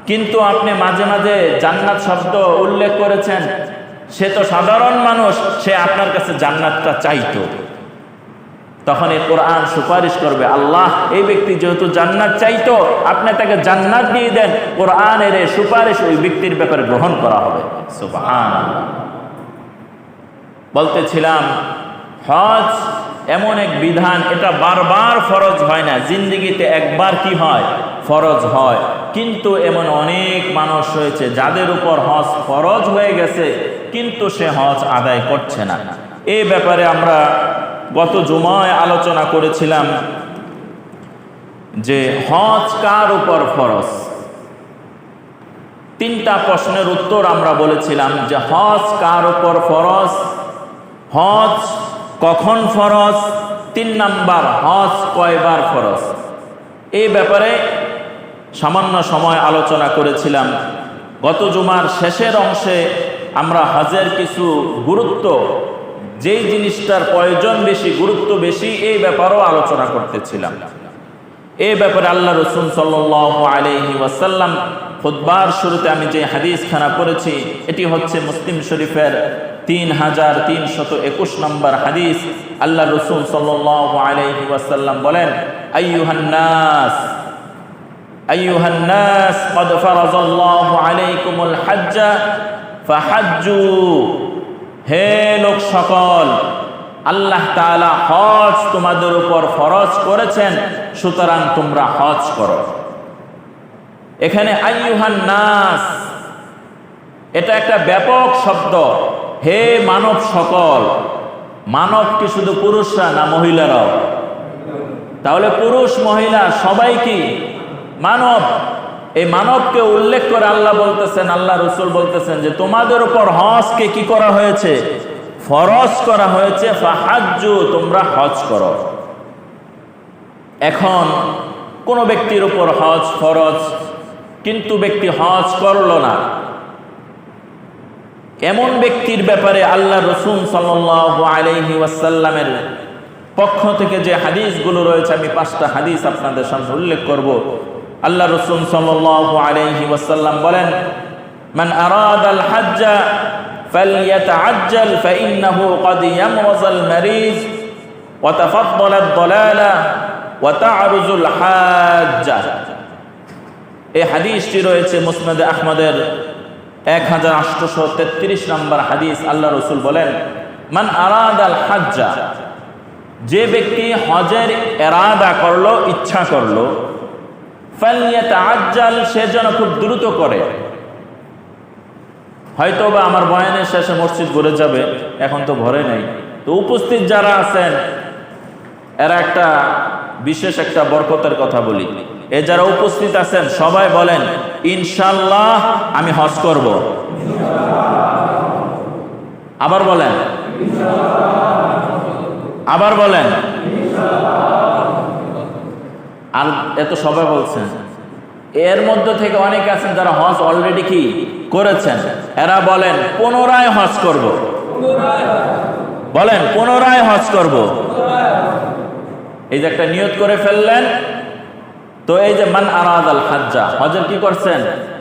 কিন্তু আপনি মাঝে মাঝে জান্নাত শব্দ উল্লেখ করেছেন, সে তো সাধারণ মানুষ, সে আপনার কাছে জান্নাতটা চাইতো। তখন এই কোরআন সুপারিশ করবে, আল্লাহ এই ব্যক্তি যেহেতু জান্নাত চাইতো, আপনি তাকে জান্নাত দিয়ে দেন, কোরআনের এই সুপারিশ ওই ব্যক্তির ব্যাপারে গ্রহণ করা হবে। সুবহানাল্লাহ। বলতেছিলাম, হজ এমন এক বিধান, এটা বারবার ফরজ হয় না, জিন্দেগিতে একবার কি হয়, ফরজ হয়। কিন্তু এমন অনেক মানুষ রয়েছে যাদের উপর হজ ফরজ হয়ে গেছে, কিন্তু সে হজ আদায় করছে না। এই ব্যাপারে আমরা গত জুমায় আলোচনা করেছিলাম যে হজ কার উপর ফরজ। 3টা প্রশ্নের উত্তর আমরা বলেছিলাম যে হজ কার উপর ফরজ, হজ কখন ফরজ, 3 নাম্বার হজ কয়বার ফরজ। এই ব্যাপারে সামান্য সময় আলোচনা করেছিলাম। গত জুমার শেষের অংশে আমরা হজের কিছু গুরুত্ব, যেই জিনিসটার প্রয়োজন বেশি, গুরুত্ব বেশি, এই ব্যাপারেও আলোচনা করতেছিলাম। এই ব্যাপারে আল্লাহ রাসূল সাল্লাল্লাহু আলাইহি ওয়াসাল্লাম খুতবার শুরুতে আমি যে হাদিসখানা পড়েছি, এটি হচ্ছে মুসলিম শরীফের 3321 নম্বর হাদিস। আল্লাহ রাসূল সাল্লাল্লাহু আলাইহি ওয়াসাল্লাম বলেন, আইয়ুহান নাস ক্বাদ ফারাযাল্লাহু আলাইকুমুল হাজ্জা ফাহাজ্জু। হে লোক সকল, আল্লাহ তাআলা হজ তোমাদের উপর ফরজ করেছেন, সুতরাং তোমরা হজ করো। এখানে আইয়ুহান নাস, এটা একটা ব্যাপক শব্দ। হে মানব সকল, মানব কি শুধু পুরুষরা না মহিলারাও? তাহলে পুরুষ মহিলা সবাই কি মানব? এই মানবকে উল্লেখ করে আল্লাহ বলতেছেন, আল্লাহ রাসূল বলতেছেন যে তোমাদের উপর হজকে কি করা হয়েছে, ফরজ করা হয়েছে। ফাহাজ্জু, তোমরা হজ করো। এখন কোন ব্যক্তির উপর হজ ফরজ, কিন্তু ব্যক্তি হজ করলো না, এমন ব্যক্তির ব্যাপারে আল্লাহ রাসূল সাল্লাল্লাহু আলাইহি ওয়াসাল্লামের পক্ষ থেকে যে হাদিসগুলো রয়েছে, আমি 5টা হাদিস আপনাদের সামনে উল্লেখ করব। আল্লাহ রাসূল সাল্লাল্লাহু আলাইহি ওয়াসাল্লাম বলেন, মান আরাদাল হাজ্জা ফালইয়াতাআজ্জাল ফাইন্নাহু ক্বাদ ইয়ামরাযাল মারিজ ওয়া তাফাদ্দালাদ দালালা ওয়া তা'রুজুল হাজ্জা। এই হাদিসটি রয়েছে মুসনাদে আহমদের 1833 নম্বর হাদিস। আল্লাহ রাসূল বলেন, মান আরাদাল হাজ্জা, যে ব্যক্তি হজের ইরাদা করলো, ইচ্ছা করলো, ফালইয়াতাআজ্জাল, সে যেন খুব দ্রুত করে। হয়তোবা আমার বয়ানের শেষে মসজিদ ভরে যাবে, এখন তো ভরে নাই, তো উপস্থিত যারা আছেন এরা একটা বিশেষ একটা বরকতের কথা বলি। এ যারা উপস্থিত আছেন সবাই বলেন, ইনশাআল্লাহ আমি হজ করব। আবার বলেন, আবার বলেন। আর এত সবাই বলছেন, এর মধ্যে থেকে অনেকে আছেন যারা হজ অলরেডি কি করেছেন, এরা বলেন পুনরায় হজ করব। বলেন পুনরায় হজ করব। এই যে একটা নিয়ত করে ফেললেন, তো এই যে মান আরাদাল হাজ্জা, হজের কি করছেন,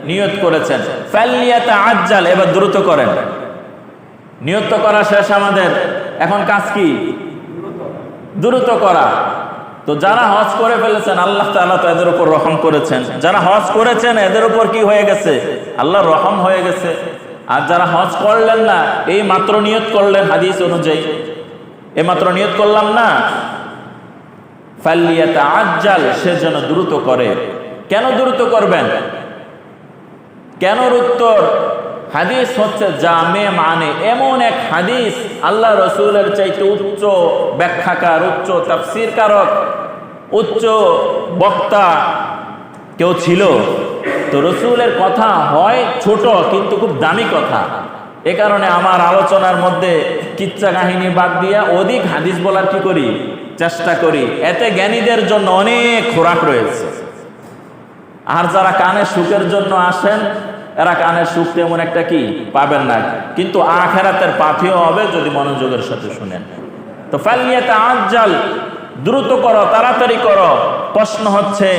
নিয়ত করেছেন, ফালইয়াতাআজ্জাল, এবার দ্রুত করেন। নিয়ত করা শেষ আমাদের, এখন কাজ কি, দ্রুত করা। তো যারা হজ করে ফেলেছেন আল্লাহ তাআলা তো এদের উপর রহম করেছেন, যারা হজ করেছেন এদের উপর কি হয়ে গেছে, আল্লাহর রহম হয়ে গেছে। আর যারা হজ করলেন না, এই মাত্র নিয়ত করলেন হাদিস অনুযায়ী, এই মাত্র নিয়ত করলাম না, ফালইয়াতাআজ্জাল, সে যেন দ্রুত করে। কেন দ্রুত করবেন, কেন? উত্তর, হাদিস হচ্ছে জামে, মানে এমন এক হাদিস, আল্লাহ রাসূলের চাইতে উচ্চ ব্যাখ্যাকার, উচ্চ তাফসীরকারক, উচ্চ বক্তা কেউ ছিল? তো রাসূলের কথা হয় ছোট কিন্তু খুব দামি কথা। এ কারণে আমার আলোচনার মধ্যে কিচ্ছা কাহিনী বাদ দিয়া অধিক হাদিস বলার কি করি, চেষ্টা করি। এতে জ্ঞানীদের জন্য অনেক খোরাক রয়েছে। আর যারা কানের সুখের জন্য আসেন, এরা কানের সুখ তেমন একটা কি পাবেন না, কিন্তু আখিরাতের পাথেয় হবে যদি মনোযোগের সাথে শুনেন। তো ফালইয়াতাআজ্জাল, দ্রুত করো, তাড়াতাড়ি করো। প্রশ্ন হচ্ছে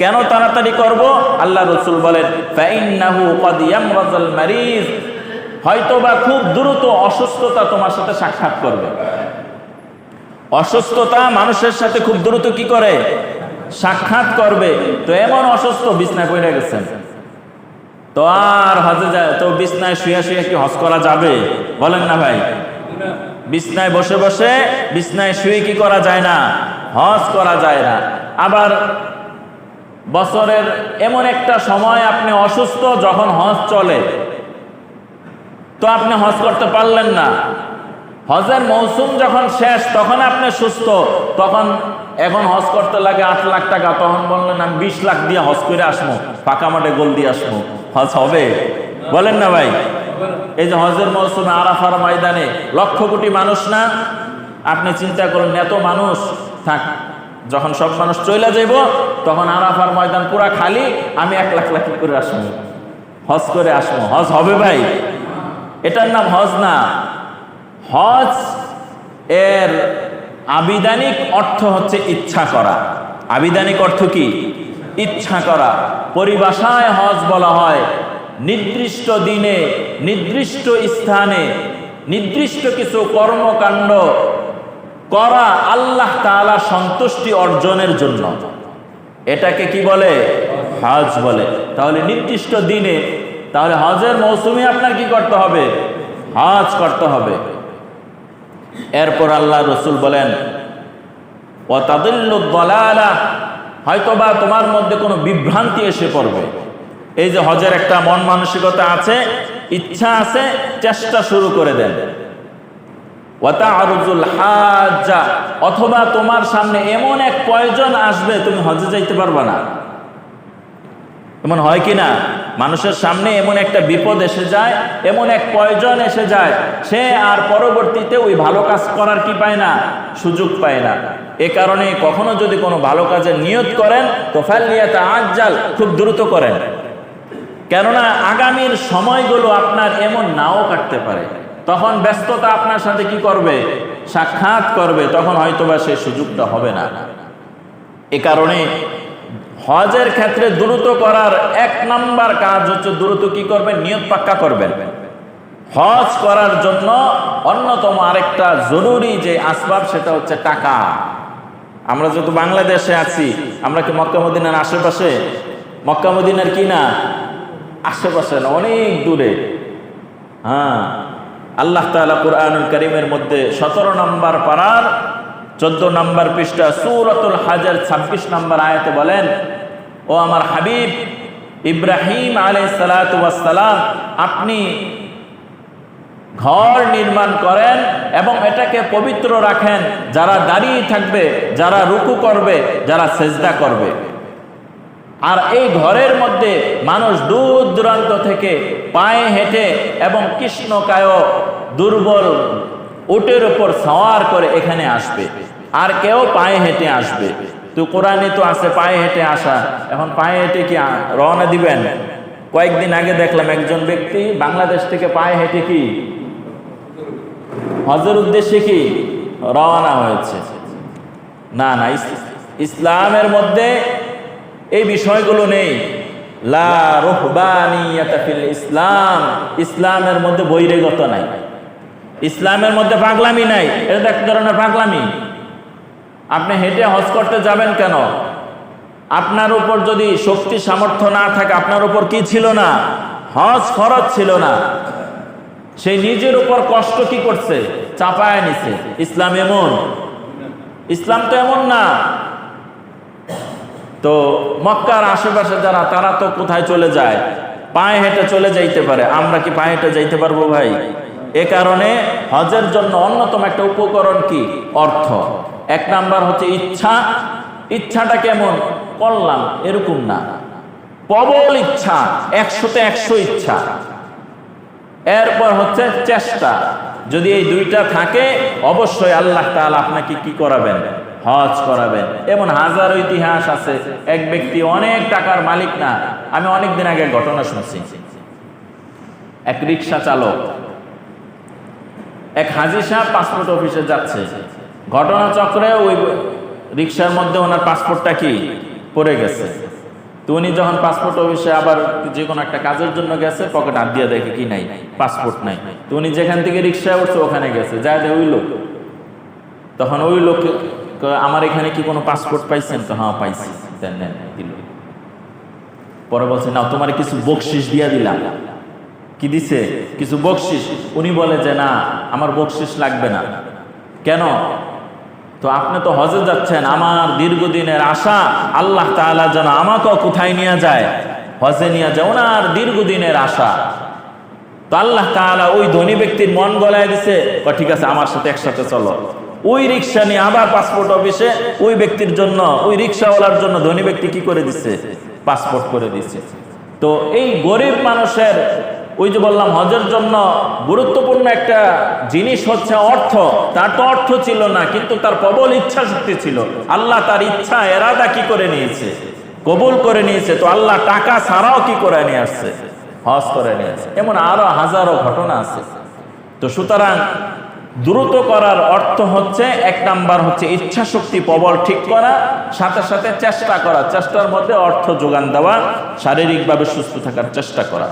কেন তাড়াতাড়ি করব? আল্লাহ রাসূল বলেন ফাইন্নাহু ক্বাদ ইয়ামরাজুল মারিজ, হয়তোবা খুব দ্রুত অসুস্থতা তোমার সাথে সাক্ষাৎ করবে। অসুস্থতা মানুষের সাথে খুব দ্রুত কি করে? সাক্ষাৎ করবে। তো এমন অসুস্থ বিছনায় পড়ে গেছেন, তো আর হজে যায় তো বিছনায় শুয়ে শুয়ে কি হজ করা যাবে? বলেন না ভাই। বিছনায় বসে বসে বিছনায় শুয়ে কি করা যায় না? হজ করা যায় না। আবার বছরের এমন একটা সময় আপনি অসুস্থ, যখন হজ চলে, তো আপনি হজ করতে পারলেন না। হজের মৌসুম যখন শেষ, তখন আপনি সুস্থ, তখন এখন হজ করতে লাগে 8 লাখ টাকা, তখন বললেন আমি 20 লাখ দিয়ে হজ করে আসবো, ফাঁকা মাঠে গোল দিয়ে আসবো, হজ হবে? বলেন না ভাই। এই যে হজের মৌসুমে আরাফার ময়দানে লক্ষ কোটি মানুষ না, আপনি চিন্তা করুন এত মানুষ থাক, যখন সব মানুষ চলে যাইব তখন আরাফার ময়দান পুরা খালি, আমি 1 লাখ লাখ করে আসবো, হজ করে আসবো। হজ হবে ভাই? এটার নাম হজ না। হজ এর আবিধানিক অর্থ হচ্ছে ইচ্ছা করা। আবিধানিক অর্থ কি? ইচ্ছা করা। পরিভাষায় হজ বলা হয় নির্দিষ্ট দিনে, নির্দিষ্ট স্থানে, নির্দিষ্ট কিছু কর্মকাণ্ড করা আল্লাহ তাআলা সন্তুষ্টি অর্জনের জন্য। এটাকে কি বলে? হজ বলে। তাহলে নির্দিষ্ট দিনে, তাহলে হজের মৌসুমে আপনার কি করতে হবে? হজ করতে হবে। এরপর আল্লাহ রাসূল বলেন ওয়াতাদিল্লুদ দালালা, হয়তোবা তোমার মধ্যে কোনো বিভ্রান্তি এসে পড়বে। এই যে হজের একটা মন মানসিকতা আছে, ইচ্ছা আছে, চেষ্টা শুরু করে দেন। ওয়াতাআরুজুল হাজ্জা, অথবা তোমার সামনে এমন এক প্রয়োজন আসবে তুমি হজে যাইতে পারবে না। এমন হয় কি না? মানুষের সামনে এমন একটা বিপদ এসে যায়, এমন এক প্রয়োজন এসে যায়, সে আর পরবর্তীতে ওই ভালো কাজ করার কি পায় না? সুযোগ পায় না। এ কারণে কখনো যদি কোনো ভালো কাজের নিয়ত করেন তো ফালইয়াতাআজ্জাল, খুব দ্রুত করেন। কেননা আগামীর সময়গুলো আপনার এমন নাও কাটতে পারে, তখন ব্যস্ততা আপনার সাথে কি করবে? সাক্ষাৎ করবে, তখন হয়তোবা সেই সুযোগটা হবে না। এ কারণে হজের ক্ষেত্রে দ্রুত করার 1 নাম্বার কাজ হচ্ছে দ্রুত কি করবেন? নিয়ত পাক্কা করবেন। হজ করার জন্য অন্যতম আরেকটা জরুরি যে আসবাব, সেটা হচ্ছে টাকা। আমরা যেহেতু বাংলাদেশে আছি, আমরা কি মক্কা মদিনার আশেপাশে? মক্কা মদিনার কি না আশেপাশে না, অনেক দূরে। হ্যাঁ, আল্লাহ তাআলা কুরআনুল কারীমের মধ্যে 17 নম্বর পারার 14 নম্বর পৃষ্ঠা সূরাতুল হজের 26 নম্বর আয়াতে বলেন, ও আমার হাবিব ইব্রাহিম আলাইহিস সালাতু ওয়াস সালাম, আপনি ঘর নির্মাণ করেন এবং এটাকে পবিত্র রাখেন, যারা দাঁড়িয়ে থাকবে, যারা রুকু করবে, যারা সেজদা করবে। আর এই ঘরের মধ্যে মানুষ দূর দূরান্ত থেকে পায়ে হেঁটে এবং কৃষ্ণকায় দুর্বল উটের উপর সওয়ার করে এখানে আসবে, আর কেউ পায়ে হেঁটে আসবে। তো কোরআনে তো আছে পায়ে হেঁটে আসা, এখন পায়ে হেঁটে কি রওনা দিবেন? কয়েকদিন আগে দেখলাম একজন ব্যক্তি বাংলাদেশ থেকে পায়ে হেঁটে কি হজের উদ্দেশ্যে কি রওনা হয়েছে। না না, ইসলামের মধ্যে এই বিষয়গুলো নেই। লা রুহবানিয়াতা ফিল ইসলাম, ইসলামের মধ্যে বৈরাগ্যতা নাই, ইসলামের মধ্যে পাগলামি নাই। এটা এক ধরনের পাগলামি। আপনি হেঁটে হজ করতে যাবেন কেন? আপনার উপর যদি শক্তি সামর্থ্য না থাকে, আপনার উপর কি ছিল না? হজ ফরজ ছিল না। সেই নিজের উপর কষ্ট কি করছে? চাপায় নিছে। ইসলাম এমন? ইসলাম তো এমন না। তো মক্কার আশেপাশে যারা, তারা তো কোথায় চলে যায়? পায়ে হেঁটে চলে যাইতে পারে। আমরা কি পায়ে হেঁটে যাইতে পারবো ভাই? এ কারণে হজের জন্য অন্যতম একটা উপকরণ কি? অর্থ। 1 নাম্বার হচ্ছে ইচ্ছা। ইচ্ছাটা কেমন? করলাম এরকম না, প্রবল ইচ্ছা, 100তে 100 ইচ্ছা। এরপর হচ্ছে চেষ্টা। যদি এই দুইটা থাকে, অবশ্যই আল্লাহ তাআলা আপনাকে কি করাবেন? হজ করাবেন। এমন হাজারো ইতিহাস আছে। এক ব্যক্তি অনেক টাকার মালিক না, আমি অনেকদিন আগে ঘটনা শুনছি। এক রিক্সা চালক, এক হাজী সাহেব পাসপোর্ট অফিসে যাচ্ছে, ঘটনাচক্রে ওই রিক্সার মধ্যে ওনার পাসপোর্টটা কি পড়ে গেছে। তো উনি যখন পাসপোর্ট অফিসে আবার যে কোনো একটা কাজের জন্য গেছে, পকেট হাত দিয়ে দেখে কি নাই, পাসপোর্ট নাই। তো উনি যেখান থেকে রিক্সায় উঠছে ওখানে গেছে, যা দেয় ওই লোক। তখন ওই লোক, আমার এখানে কি কোনো পাসপোর্ট পাইছেন? তো হ্যাঁ পাইছি। দিল। পরে বলছে, না তোমার কিছু বকশিস দিয়া দিলাম। কি দিছে? কিছু বকশিস। উনি বলে যে না, আমার বকশিস লাগবে না। কেন? তো আপনি তো হজে যাচ্ছেন, আমার দীর্ঘদিনের আশা আল্লাহ তাআলা যেন আমাকেও কোথায় নিয়ে যায়, হজে নিয়ে যায়, ওনার দীর্ঘদিনের আশা। তো আল্লাহ তাআলা ওই ধনী ব্যক্তির মন গলায় দিছে, ঠিক আছে আমার সাথে একসাথে চলো। ওই রিক্সা নিয়ে আবার পাসপোর্ট অফিসে ওই ব্যক্তির জন্য, ওই রিক্সাওয়ালার জন্য ধনী ব্যক্তি কি করে দিচ্ছে? পাসপোর্ট করে দিচ্ছে। তো এই গরিব মানুষের, ওই যে বললাম হজের জন্য গুরুত্বপূর্ণ একটা জিনিস হচ্ছে অর্থ। তার তো অর্থ ছিল না, কিন্তু তার প্রবল ইচ্ছা শক্তি ছিল। আল্লাহ তার ইচ্ছা এরাদা কি করে নিয়েছে? কবুল করে নিয়েছে। তো আল্লাহ টাকা ছাড়াও কি করে নিয়ে আসছে? হজ করে নিয়ে আসছে। এমন আরো হাজারো ঘটনা আছে। তো সুতরাং দ্রুত করার অর্থ হচ্ছে, এক নাম্বার হচ্ছে ইচ্ছা শক্তি প্রবল ঠিক করা, সাথে সাথে চেষ্টা করা, চেষ্টার মধ্যে অর্থ যোগান দেওয়া, শারীরিকভাবে সুস্থ থাকার চেষ্টা করা।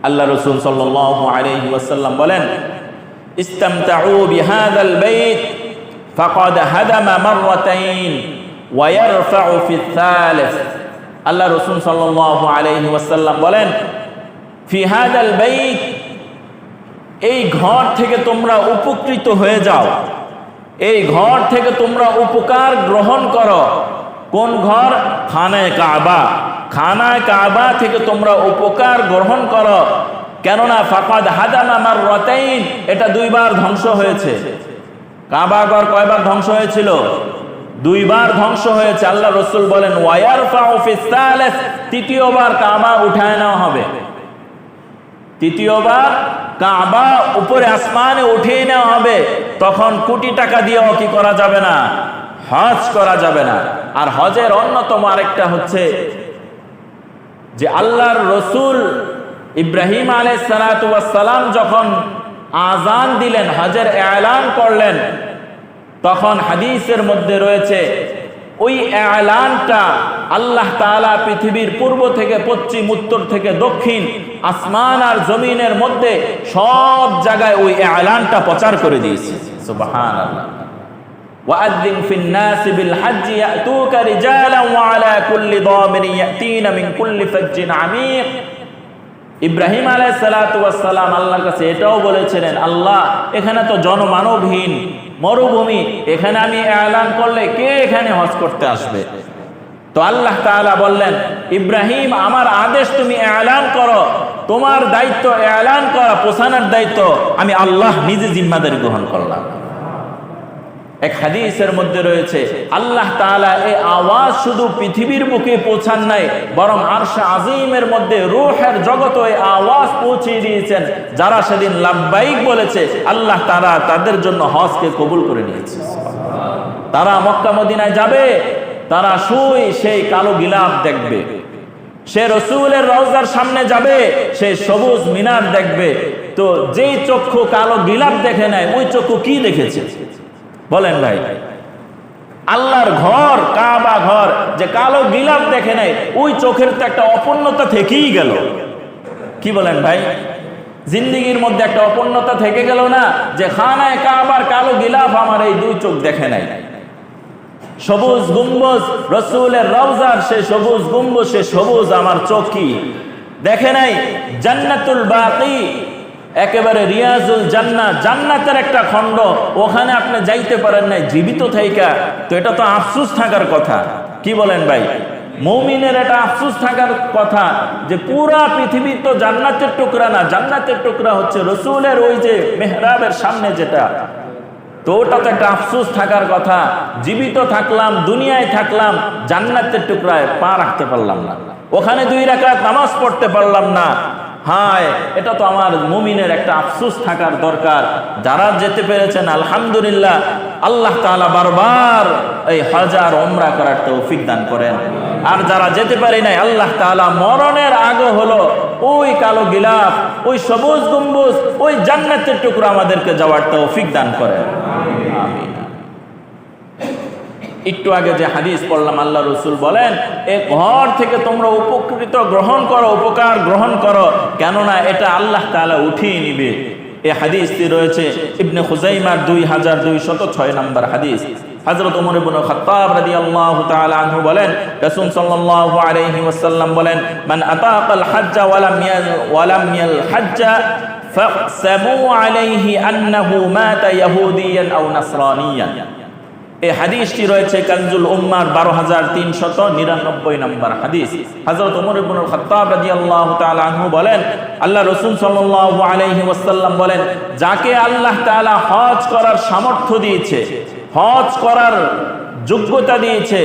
আল্লাহ রাসূল সাল্লাল্লাহু আলাইহি ওয়াসাল্লাম বলেন, ইসতামতাউ বিহাদাল বাইত ফাকাদ হাদামা মাররাতাইন ওয়া ইয়ারফাউ ফিস সালিস। আল্লাহ রাসূল সাল্লাল্লাহু আলাইহি ওয়াসাল্লাম বলেন, ফি হাদাল বাইত, এই ঘর থেকে তোমরা উপকৃত হয়ে যাও, এই ঘর থেকে তোমরা উপকার গ্রহণ করো। কোন ঘর? খানায়ে কাবা। খানায়ে কাবা থেকে তোমরা উপকার গ্রহণ করো। কেননা ফাকাদ হাদামা মাররাতাইন, এটা দুইবার ধ্বংস হয়েছে। কাবা ঘর কয়বার ধ্বংস হয়েছিল? দুইবার ধ্বংস হয়েছে। আল্লাহ রাসূল বলেন, ওয়া ইয়ারফাউ ফিস সালিস, তৃতীয়বার কাবা উঠায় নেওয়া হবে। তৃতীয়বার কাবা উপরে আসমানে উঠিয়ে নেওয়া হবে। তখন কোটি টাকা দিয়েও কি করা যাবে না? হজ করা যাবে না। আর হজের অন্যতম আরেকটা হচ্ছে যে আল্লাহর রসুল ইব্রাহিম আলাইহিস সালাতু ওয়াস সালাম যখন আযান দিলেন, হজের এলান করলেন, তখন হাদিসের মধ্যে রয়েছে ওই এলানটা আল্লাহ তাআলা পৃথিবীর পূর্ব থেকে পশ্চিম, উত্তর থেকে দক্ষিণ, আসমান আর জমিনের মধ্যে সব জায়গায় ওই এলানটা প্রচার করে দিয়েছে। সুবহানাল্লাহ। ওয়াআযিন ফিন নাস বিল হজ্জ ইয়াতুকা রিজালান ওয়া আলা কুল্লি দামির ইয়াতিনা মিন কুল্লি ফাজ্জিন আমিক। ইব্রাহিম আলাইহিস সালাতু ওয়াস সালাম আল্লাহর কাছে এটাও বলেছিলেন, আল্লাহ এখানে তো জনমানবহীন মরুভূমি, এখানে আমি এলান করলে কে এখানে হজ করতে আসবে? তো আল্লাহ তাআলা বললেন, ইব্রাহিম আমার আদেশ তুমি এলান করো, তোমার দায়িত্ব এলান করা, পৌঁছানোর দায়িত্ব আমি আল্লাহ নিজে জিম্মাদারি গ্রহণ করলাম। এক হাদিসের মধ্যে রয়েছে আল্লাহ তাআলা এই আওয়াজ শুধু পৃথিবীর বুকে পৌঁছান নাই, বরং আরশে আজিমের মধ্যে রূহের জগতে এই আওয়াজ পৌঁছে দিয়েছেন। যারা সেদিন লাব্বাইক বলেছে, আল্লাহ তাআলা তাদের জন্য হজকে কবুল করে নিয়েছে। তারা মক্কা মদিনায় যাবে, তারা সেই কালো গিলাফ দেখবে। সে রসুলের রওজার সামনে যাবে, সে সবুজ মিনার দেখবে। তো যেই চক্ষু কালো গিলাফ দেখে নাই, ওই চক্ষু কি দেখেছে বলেন ভাই? আল্লাহর ঘর কাবা ঘর যে কালো গিলাফ দেখে নাই, ওই চোখের তো একটা অপূর্ণতা থেকেই গেল। কি বলেন ভাই? জিন্দেগির মধ্যে একটা অপূর্ণতা থেকে গেল না, যে খানায়ে কাবার কালো গিলাফ আমার এই দুই চোখ দেখে নাই। সবুজ গম্বুজ রসুলের রওজার, সে সবুজ গম্বুজ, সে সবুজ আমার চোখ কি দেখে নাই। জান্নাতুল বাকি, একেবারে রিয়াজুল জান্নাত, জান্নাতের একটা খণ্ড, ওখানে আপনি যাইতে পারেন নাই জীবিত থাইকা। তো এটা তো আফসোস থাকার কথা। কি বলেন ভাই? মুমিনের এটা আফসোস থাকার কথা যে পুরা পৃথিবী তো জান্নাতের টুকরা না, জান্নাতের টুকরা হচ্ছে রসুলের ওই যে মেহরাবের সামনে যেটা। তো ওটা তো একটা আফসোস থাকার কথা। জীবিত থাকলাম, দুনিয়ায় থাকলাম, জান্নাতের টুকরায় পা রাখতে পারলাম না, ওখানে 2 রাকাত নামাজ পড়তে পারলাম না। হায়, এটা তো আমার মুমিনের একটা আফসোস থাকার দরকার। যারা যেতে পেরেছেন আলহামদুলিল্লাহ, আল্লাহ তাআলা বারবার এই হজ আর উমরা করার তৌফিক দান করেন। আর যারা যেতে পারি নাই, আল্লাহ তাআলা মরণের আগে হলো ওই কালো গিলাফ, ওই সবুজ গম্বুজ, ওই জান্নাতের টুকরা আমাদেরকে যাওয়ার তৌফিক দান করেন। আমিন। একটু আগে যে হাদিস পড়লাম, আল্লাহ রসুল বলেন এ ঘর থেকে তোমরা উপকৃত গ্রহণ করো, উপকার গ্রহণ করো, কেননা এটা আল্লাহ তাআলা উঠিয়ে নিবে। এই হাদিসটি রয়েছে ইবনে খুজাইমার 2206 নম্বর হাদিস। হযরত ওমর ইবনে খাত্তাব রাদিয়াল্লাহু তাআলা আনহু বলেন, রাসূল সাল্লাল্লাহু আলাইহি ওয়াসাল্লাম বলেন, মান আতাকাল হাজ্জা ওয়া লাম ইয়াল হাজ্জা ফাকসামু আলাইহি আন্নাহু মাতা ইয়াহুদিয়ান আও নাসরানিয়ান। এই হাদিসটি রয়েছে কানজুল উম্মার 12399 নম্বর হাদিস। হযরত ওমর ইবনে খাত্তাব রাদিয়াল্লাহু তাআলা আনহু বলেন, আল্লাহ রাসূল সাল্লাল্লাহু আলাইহি ওয়াসাল্লাম বলেন, যাকে আল্লাহ তাআলা হজ করার সামর্থ্য দিয়েছে, হজ করার যোগ্যতা দিয়েছে,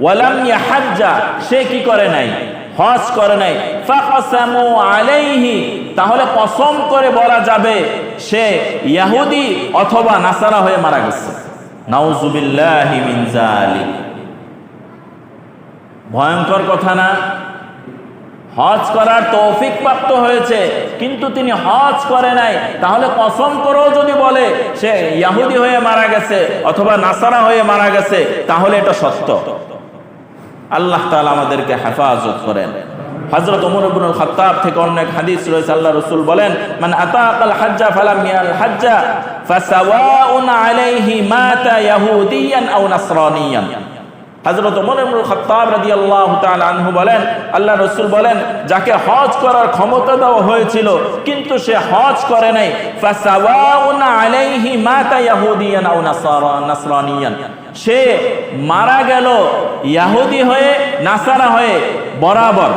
ওয়ালাম ইয়াহাজ্জা, সে কি করে নাই, হজ করে নাই, ফাকসামু আলাইহি, তাহলে কসম করে বলা যাবে সে ইহুদি অথবা নাসারা হয়ে মারা গেছে। নাউযুবিল্লাহি মিন যালিক। ভয়ঙ্কর কথা না? হজ করার তৌফিক প্রাপ্ত হয়েছে কিন্তু তিনি হজ করে নাই, তাহলে কসম করেও যদি বলে সে ইহুদি হয়ে মারা গেছে অথবা নাসারা হয়ে মারা গেছে, তাহলে এটা সত্য। আল্লাহ তাআলা আমাদেরকে হেফাজত করেন। হযরত ওমর ইবনে খাত্তাব থেকে অনেক হাদিস রয়েছে, আল্লাহ রাসূল বলেন, মান আতাকাল হাজ্জা ফালাম ইয়াল হাজ্জা ফাসাওয়াউন আলাইহি মাতা ইয়াহুদিয়ান আও নাসরানিয়ান। হযরত ওমর ইবনে খাত্তাব রাদিয়াল্লাহু তাআলা আনহু বলেন, আল্লাহ রাসূল বলেন, যাকে হজ করার ক্ষমতা দেওয়া হয়েছিল কিন্তু সে হজ করে নাই, ফাসাওয়াউন আলাইহি মাতা ইয়াহুদিয়ান আও নাসরানিয়ান, সে মারা গেল ইহুদি হয়ে নাসারা হয়ে, বরাবর।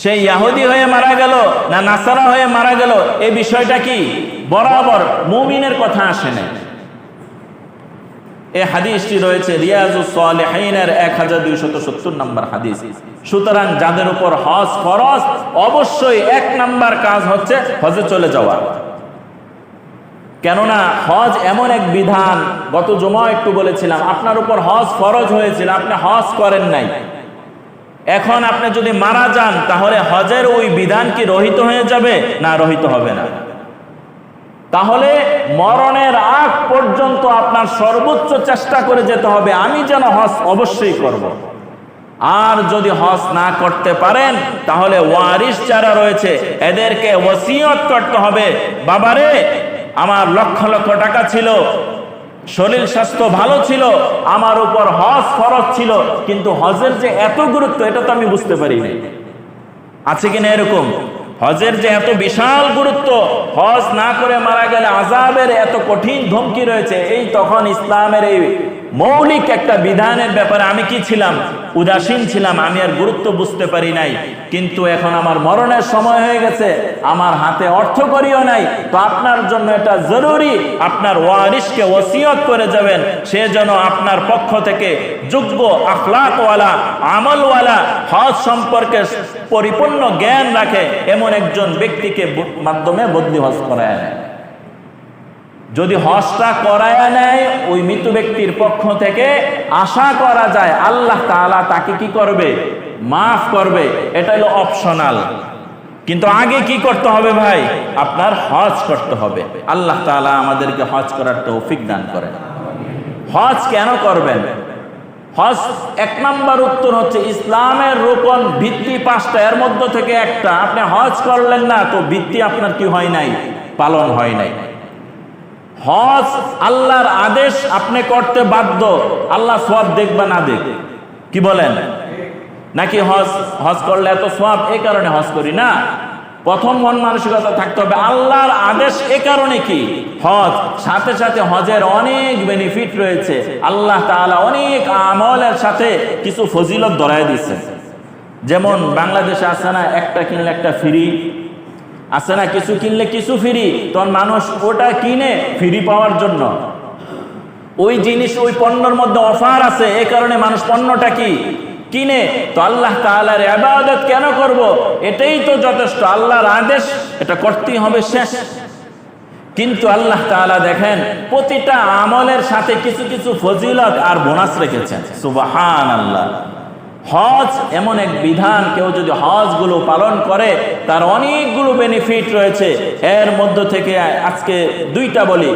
সে ইহুদি হয়ে মারা গেল না নাসারা হয়ে মারা গেল, এই বিষয়টা কি বরাবর, মুমিনের কথা আসে না। এই হাদিসটি রয়েছে রিয়াজুস সালিহিনের 1270 নম্বর হাদিস। সুতরাং যাদের উপর হজ ফরজ, অবশ্যই 1 নাম্বার কাজ হচ্ছে হজে চলে যাওয়া। কেননা হজ এমন এক বিধান, গত জুমা একটু বলেছিলাম, আপনার উপর হজ ফরজ হয়েছিল, আপনি হজ করেন নাই, এখন আপনি যদি মারা যান তাহলে হজের ওই বিধান কি রহিত হয়ে যাবে? না, রহিত হবে না। তাহলে মরণের আগ পর্যন্ত আপনার সর্বোচ্চ চেষ্টা করে যেতে হবে, আমি যেন হজ অবশ্যই করব। আর যদি হজ না করতে পারেন তাহলে ওয়ারিস যারা রয়েছে এদেরকে ওসিয়ত করতে হবে, বাবারে আমার লক্ষ লক্ষ টাকা ছিল, শরীর স্বাস্থ্য ভালো ছিল, আমার উপর হজ ফরজ ছিল, কিন্তু হজের যে এত গুরুত্ব এটা তো আমি বুঝতে পারিনি। আছে কিনা এরকম? হজের যে এত বিশাল গুরুত্ব, হজ না করে মারা গেলে আযাবের এত কঠিন ধমকি রয়েছে, এই তখন ইসলামের এই মৌলিক একটা বিধানের ব্যাপারে আমি কি ছিলাম? উদাসীন ছিলাম, আমি আর গুরুত্ব বুঝতে পারি নাই। কিন্তু এখন আমার মরণের সময় হয়ে গেছে, আমার হাতে অর্থ করিও নাই, তো আপনার জন্য এটা জরুরি আপনার ওয়ারিসকে ওসিয়ত করে যাবেন, সে যেন আপনার পক্ষ থেকে যোগ্য, আখলাকওয়ালা, আমলওয়ালা, হজ সম্পর্কে পরিপূর্ণ জ্ঞান রাখে এমন একজন ব্যক্তিকে মাধ্যমে বদলি হজ করায় নেয়। যদি হজটা করায়া নেয় ওই মৃত ব্যক্তির পক্ষ থেকে, আশা করা যায় আল্লাহ তাআলা তাকে কি করবে? মাফ করবে। এটা হলো অপশনাল, কিন্তু আগে কি করতে হবে ভাই? আপনার হজ করতে হবে। আল্লাহ তাআলা আমাদেরকে হজ করার তৌফিক দান করেন। হজ কেন করবেন? হজ 1 নাম্বার উত্তর হচ্ছে ইসলামের রোকন ভিত্তি 5টা, এর মধ্যে থেকে একটা আপনি হজ করলেন না, তো ভিত্তি আপনার কি হয় নাই? পালন হয় নাই। হজ আল্লাহর আদেশ, আপনি করতে বাধ্য, আল্লাহ সওয়াব দেখবে না দেখ, কি বলেন? নাকি হজ করলে এত সওয়াব এই কারণে হজ করি না? প্রথম মন মানসিকতা থাকতে হবে আল্লাহর আদেশ এ কারণে কি হজ, সাথে সাথে হজের অনেক বেনিফিট রয়েছে। আল্লাহ তাআলা অনেক আমলের সাথে কিছু ফজিলত ধরায় দিয়েছেন। যেমন বাংলাদেশে আছে না, একটা কিনলে একটা ফ্রি, আছে না কিছু কিনলে কিছু ফ্রি, তখন মানুষ ওটা কিনে ফ্রি পাওয়ার জন্য। ওই জিনিস, ওই পণ্যের মধ্যে অফার আছে, এই কারণে মানুষ পণ্যটা কি কিনে। তো আল্লাহ তাআলার ইবাদত কেন করব? এটাই তো যথেষ্ট, আল্লাহর আদেশ, এটা করতেই হবে, শেষ। কিন্তু আল্লাহ তাআলা দেখেন প্রতিটা আমলের সাথে কিছু কিছু ফজিলত আর বোনাস রেখেছেন। সুবহানাল্লাহ। হজ এমন এক বিধান, কেউ যদি হজগুলো পালন করে তার অনেকগুলো বেনিফিট রয়েছে। এর মধ্য থেকে আজকে দুইটা বলি।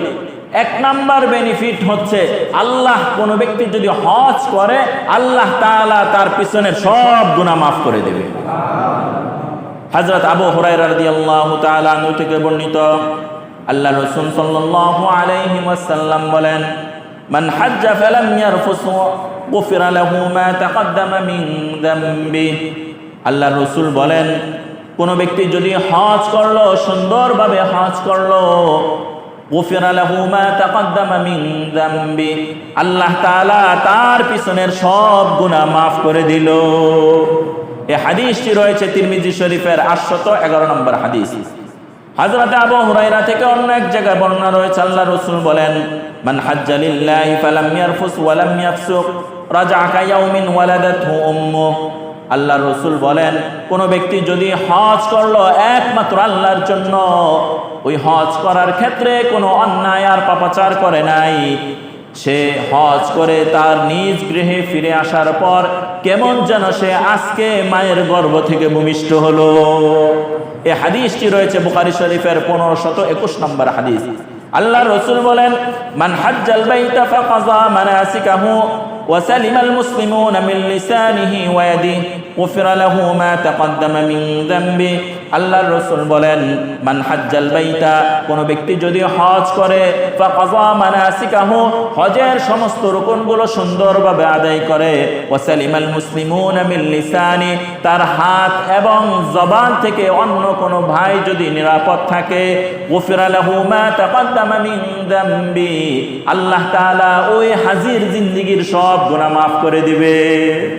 এক নাম্বার বেনিফিট হচ্ছে, আল্লাহ কোনো ব্যক্তি যদি হজ করে আল্লাহ তাআলা তার পিছনের সব গুনাহ মাফ করে দেবে। হযরত আবু হুরায়রা রাদিয়াল্লাহু তাআলা আনহু থেকে বর্ণিত, আল্লাহ রাসূল সাল্লাল্লাহু আলাইহি ওয়াসাল্লাম বলেন, মান হাজ্জা ফালাম ইয়ারফুস গুফিরা লাহু মা তাকদ্দামা মিন যামবি। আল্লাহ রাসূল বলেন, কোন ব্যক্তি যদি হজ করলো, সুন্দরভাবে হজ করলো, গুফিরা লাহু মা তাকদ্দামা মিন যামবি, আল্লাহ তাআলা তার পিছনের সব গুনাহ মাফ করে দিল। এই হাদিসটি রয়েছে তিরমিজি শরীফের 811 নম্বর হাদিস। হযরত আবু হুরায়রা থেকে অন্য এক জায়গায় বর্ণনা রয়েছে, আল্লাহ রাসূল বলেন, মান হাজ্জা লিল্লাহি ফালাম ইয়ারফুস ওয়া লাম ইয়াফসুক রাজআ কায়াউমিন ওয়ালাদাতহু উম্মুহু। আল্লাহ রাসূল বলেন, কোন ব্যক্তি যদি হজ করলো একমাত্র আল্লাহর জন্য, ওই হজ করার ক্ষেত্রে কোনো অন্যায় আর পাপাচার করে নাই, সে হজ করে তার নিজ গৃহে ফিরে আসার পর কেমন যেন সে আজকে মায়ের গর্ভ থেকে ভূমিষ্ঠ হলো। এই হাদিসটি রয়েছে বুখারী শরীফের 1521 নম্বর হাদিস। আল্লাহ রাসূল বলেন, মান হাজ্জাল বাইতা ফাকাযা মানাসিকাহু ওয়া সালিমাল মুসলিমুনা মিন লিসানিহি ওয়া ইয়াদিহি গুফিরা লাহু মা তাকদ্দামা মিন যামবি। আল্লাহ রাসূল বলেন, মান হাজ্জাল বাইতা, কোন ব্যক্তি যদি হজ করে, ফাকাযা মানাসিকাহু, হজের সমস্ত রুকনগুলো সুন্দরভাবে আদায় করে, ওয়া সালিমাল মুসলিমুনা মিন লিসানি, তার হাত এবং জবান থেকে অন্য কোন ভাই যদি নিরাপদ থাকে, গুফিরা লাহু মা তাকদ্দামা মিন যামবি, আল্লাহ তাআলা ওই হাজির জিন্দেগীর সব গুনাহ মাফ করে দিবে।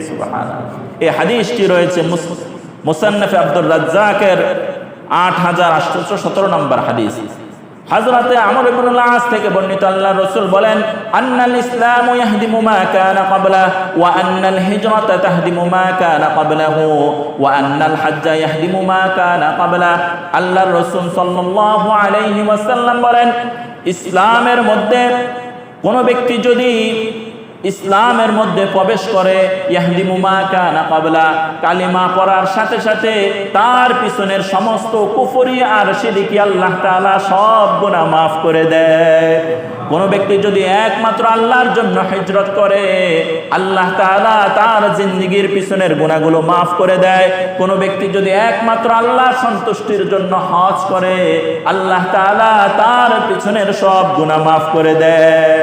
সুবহানাল্লাহ। এই হাদিসটি রয়েছে মুসান্নাফে আব্দুর রাজ্জাকের 8817 নম্বর হাদিস। হযরতে আমর ইবনুল আস থেকে বর্ণিত, আল্লাহ রাসূল বলেন, আন্নাল ইসলামু ইয়াহদিমু মা কানা ক্বাবলা ওয়া আন্নাল হিজরাতা তাহদিমু মা কানা ক্বাবলাহু ওয়া আন্নাল হাজ্জা ইয়াহদিমু মা কানা ক্বাবলা। আল্লাহ রাসূল সাল্লাল্লাহু আলাইহি ওয়াসাল্লাম বলেন, ইসলামের মধ্যে কোন ব্যক্তি যদি ইসলামের মধ্যে প্রবেশ করে, ইয়াহদিমু মা কানা ক্বাবলা, কালিমা পড়ার সাথে সাথে তার পিছনের সমস্ত কুফরি আর শিরকি আল্লাহ তাআলা সব গুনাহ মাফ করে দেয়। কোন ব্যক্তি যদি একমাত্র আল্লাহর জন্য হিজরত করে, আল্লাহ তাআলা তার জিন্দেগীর পিছনের গুনাহগুলো মাফ করে দেয়। কোন ব্যক্তি যদি একমাত্র আল্লাহর সন্তুষ্টির জন্য হজ করে, আল্লাহ তাআলা তার পিছনের সব গুনাহ মাফ করে দেয়।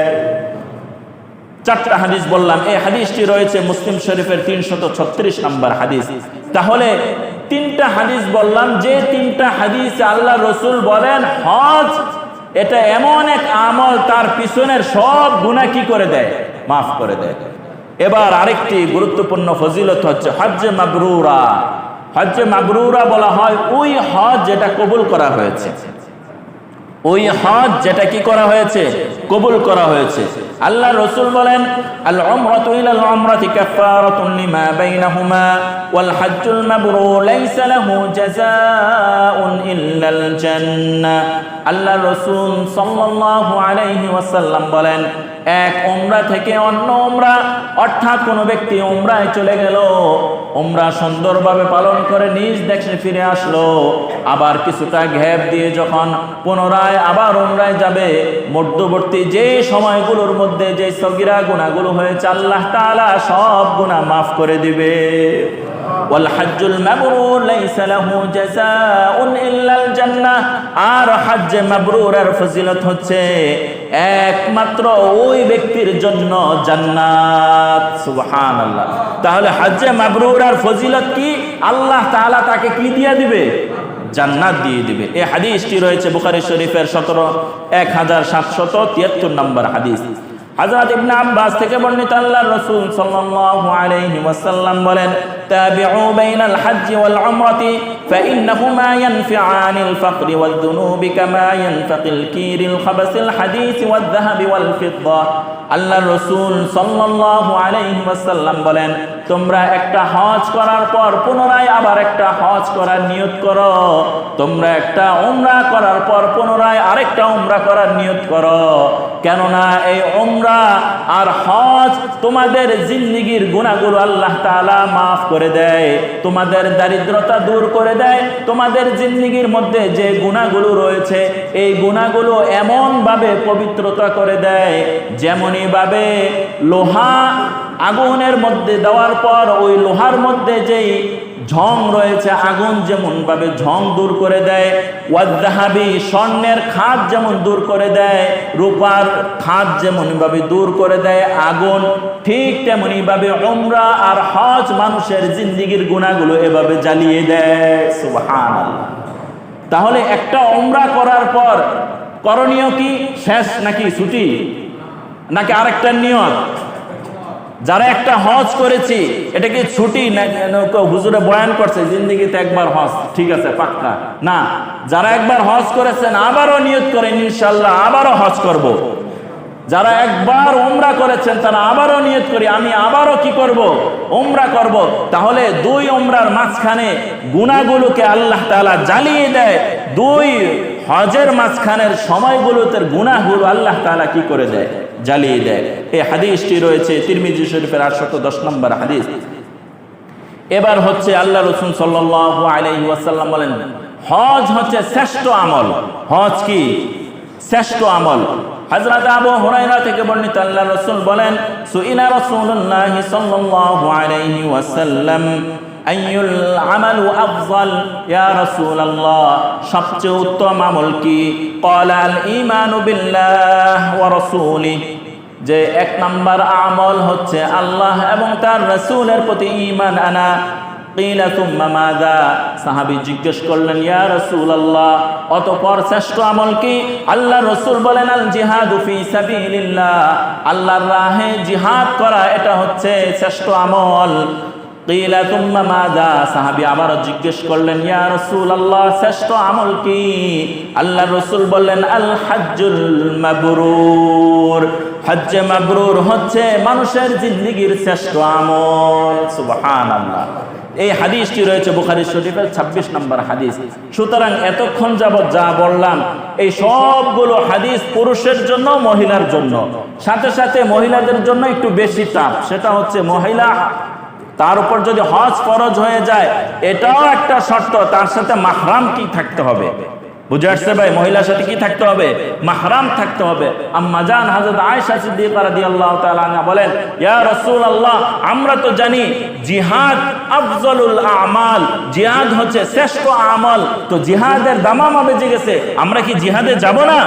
চারটা হাদিস বললাম। এই হাদিসটি রয়েছে মুসলিম শরীফের 336 নম্বর হাদিস। তাহলে তিনটা হাদিস বললাম, যে তিনটা হাদিসে আল্লাহ রাসূল বলেন হজ এটা এমন এক আমল, তার পিছনের সব গুনাহ কি করে দেয়? মাফ করে দেয়। এবার আরেকটি গুরুত্বপূর্ণ ফজিলত হচ্ছে হজ্জে মাবরুরা। হজ্জে মাবরুরা বলা হয় ওই হজ যেটা কবুল করা হয়েছে, ওই হজ যেটা কি করা হয়েছে? কবুল করা হয়েছে। আল্লাহ রাসূল বলেন, আল উমরাতু ইলাল উমরাতি কাফারাতুন লিমা বাইনাহুমা ওয়াল হজ্জুল মাবরুর লাইসা লাহু জাযাউন ইল্লাল জান্নাহ। আল্লাহ রাসূল সাল্লাল্লাহু আলাইহি ওয়াসাল্লাম বলেন, এক উমরা থেকে অন্য উমরা, অর্থাৎ কোনো ব্যক্তি উমরায় চলে গেল, উমরা সুন্দরভাবে পালন করে নিজ দেশে ফিরে আসলো, আবার কিছুটা গ্যাপ দিয়ে যখন পুনরায় আবার উমরায় যাবে, মধ্যবর্তী যে সময়গুলোর মধ্যে যে সগীরা গুনাহগুলো হয়েছে আল্লাহ তাআলা সব গুনাহ মাফ করে দিবে। ওয়াল হজ্জুল মাবরুর লাইসা লাহু জাযাউন ইল্লাল জান্নাহ। আর হজ্জে মাবরুরের ফজিলত হচ্ছে একমাত্র ওই ব্যক্তির জন্য জান্নাত। সুবহানাল্লাহ। তাহলে হজ্জে মাবরুরের ফজিলত কি? আল্লাহ তাআলা তাকে কি দিয়ে দিবে? জান্নাত দিয়ে দিবে। এই হাদিসটি রয়েছে বুখারী শরীফের 1773 নম্বর হাদিস। হযরত ইবনে আব্বাস থেকে বর্ণিত, আল্লাহর রাসূল সাল্লাল্লাহু আলাইহি ওয়াসাল্লাম বলেন, তাবিউ বাইনাল হজ্জি ওয়াল উমরাতি ফাইন্নাহুমা ইয়ানফিআনিল ফাকরি ওয়াল যুনুবি কামা ইয়ানফাকিল কিরিল খাবাসিল হাদিস ওয়াল যাহাবি ওয়াল ফিদ্দা। আল্লাহর রাসূল সাল্লাল্লাহু আলাইহি ওয়াসাল্লাম বলেন, তোমরা একটা হজ করার পর পুনরায় আবার একটা হজ করার নিয়ত করো, তোমরা একটা উমরা করার পর পুনরায় আরেকটা উমরা করার নিয়ত করো। কেননা এই উমরা আর হজ তোমাদের জিন্দেগীর গুনাহগুলো আল্লাহ তাআলা মাফ করে দেয়, তোমাদের দারিদ্রতা দূর করে দেয়, তোমাদের জিন্দেগীর মধ্যে যে গুনাহগুলো রয়েছে এই গুনাহগুলো এমন ভাবে পবিত্রতা করে দেয়, যেমনই ভাবে লোহা আগুনের মধ্যে দেওয়ার পর ওই লোহার মধ্যে যেই ঝং রয়েছে আগুন যেমন ভাবে ঝং দূর করে দেয়, ওয়াজ্জাহাবি স্বর্ণের খাদ যেমন দূর করে দেয়, রূপার খাদ যেমন ভাবে দূর করে দেয় আগুন, ঠিক তেমনি ভাবে উমরা আর হজ মানুষের জিন্দেগীর গুনাহগুলো এভাবে জ্বালিয়ে দেয়। সুবহানাল্লাহ। তাহলে একটা উমরা করার পর করণীয় কি? শেষ নাকি ছুটি নাকি আরেকটা নিয়ত? যারা একটা হজ করেছি এটা কি ছুটি না হুজুরে বয়ান করছে জিন্দেগিতে একবার হজ, ঠিক আছে পাক্কা না? যারা একবার হজ করেছেন আবারও নিয়ত করেন ইনশাআল্লাহ আবারও হজ করব। যারা একবার উমরা করেছেন তারা আবারও নিয়ত করি আমি আবারও কি করব? উমরা করব। তাহলে দুই উমরার মাঝখানে গুনাহগুলোকে আল্লাহ তাআলা জ্বালিয়ে দেয়, দুই হজের মাঝখানের সময়গুলোতে গুনাহগুলো আল্লাহ তাআলা কি করে দেয়? জ্বালিয়ে দেয়। এই হাদিসটি রয়েছে তিরমিজি শরীফের 810 নম্বর হাদিস। এবার হচ্ছে আল্লাহ রাসূল সাল্লাল্লাহু আলাইহি ওয়াসাল্লাম বলেন হজ হচ্ছে শ্রেষ্ঠ আমল। হজ কি? শ্রেষ্ঠ আমল। হযরত আবু হুরায়রা থেকে বর্ণিত আল্লাহ রাসূল বলেন সুইলা রাসূলুল্লাহ সাল্লাল্লাহু আলাইহি ওয়াসাল্লাম আইয়ুল আমালু আফজাল ইয়া রাসূলুল্লাহ, সবচেয়ে উত্তম আমল কি? ক্বালা আল ঈমানু বিল্লাহ ওয়া রাসূলিহি, যে এক নাম্বার আমল হচ্ছে আল্লাহ এবং তার রাসূলের প্রতি ঈমান আনা। কিলা তুম্মা মাযা, সাহাবী জিজ্ঞেস করলেন ইয়া রাসূলুল্লাহ অতঃপর শ্রেষ্ঠ আমল কি? আল্লাহ রাসূল বলেন আল জিহাদু ফি সাবিলিল্লাহ, আল্লাহর রাহে জিহাদ করা এটা হচ্ছে শ্রেষ্ঠ আমল। কিলা তুম্মা মাযা, সাহাবী আবার জিজ্ঞেস করলেন ইয়া রাসূলুল্লাহ শ্রেষ্ঠ আমল কি? আল্লাহ রাসূল বললেন আল হজ্জুল মাবরুর, হজ্জে মাবরুর হচ্ছে মানুষের জিন্দেগীর শ্রেষ্ঠ আমল। সুবহানাল্লাহ। এই হাদিসটি রয়েছে বুখারী শরীফের 26 নম্বর হাদিস। সুতরাং এতক্ষণ যাবত যা বললাম এই সবগুলো হাদিস পুরুষের জন্য মহিলার জন্য, সাথে সাথে মহিলাদের জন্য একটু বেশি চাপ, সেটা হচ্ছে মহিলা তার উপর যদি হজ ফরজ হয়ে যায় এটাও একটা শর্ত, তার সাথে মাহরাম কি থাকতে হবে। বুঝে আসছে ভাই? মহিলার সাথে কি থাকতে হবে? মাহরাম থাকতে হবে। আম্মা জান হযরত আয়েশা সিদ্দিকা রাদিয়াল্লাহু তাআলা আনহা বলেন ইয়া রাসূলুল্লাহ আমরা তো জানি জিহাদ আফজলুল আমাল, জিহাদ হচ্ছে শ্রেষ্ঠ আমল, তো জিহাদের দামামা বেজে গেছে, আমরা কি জিহাদে যাব না?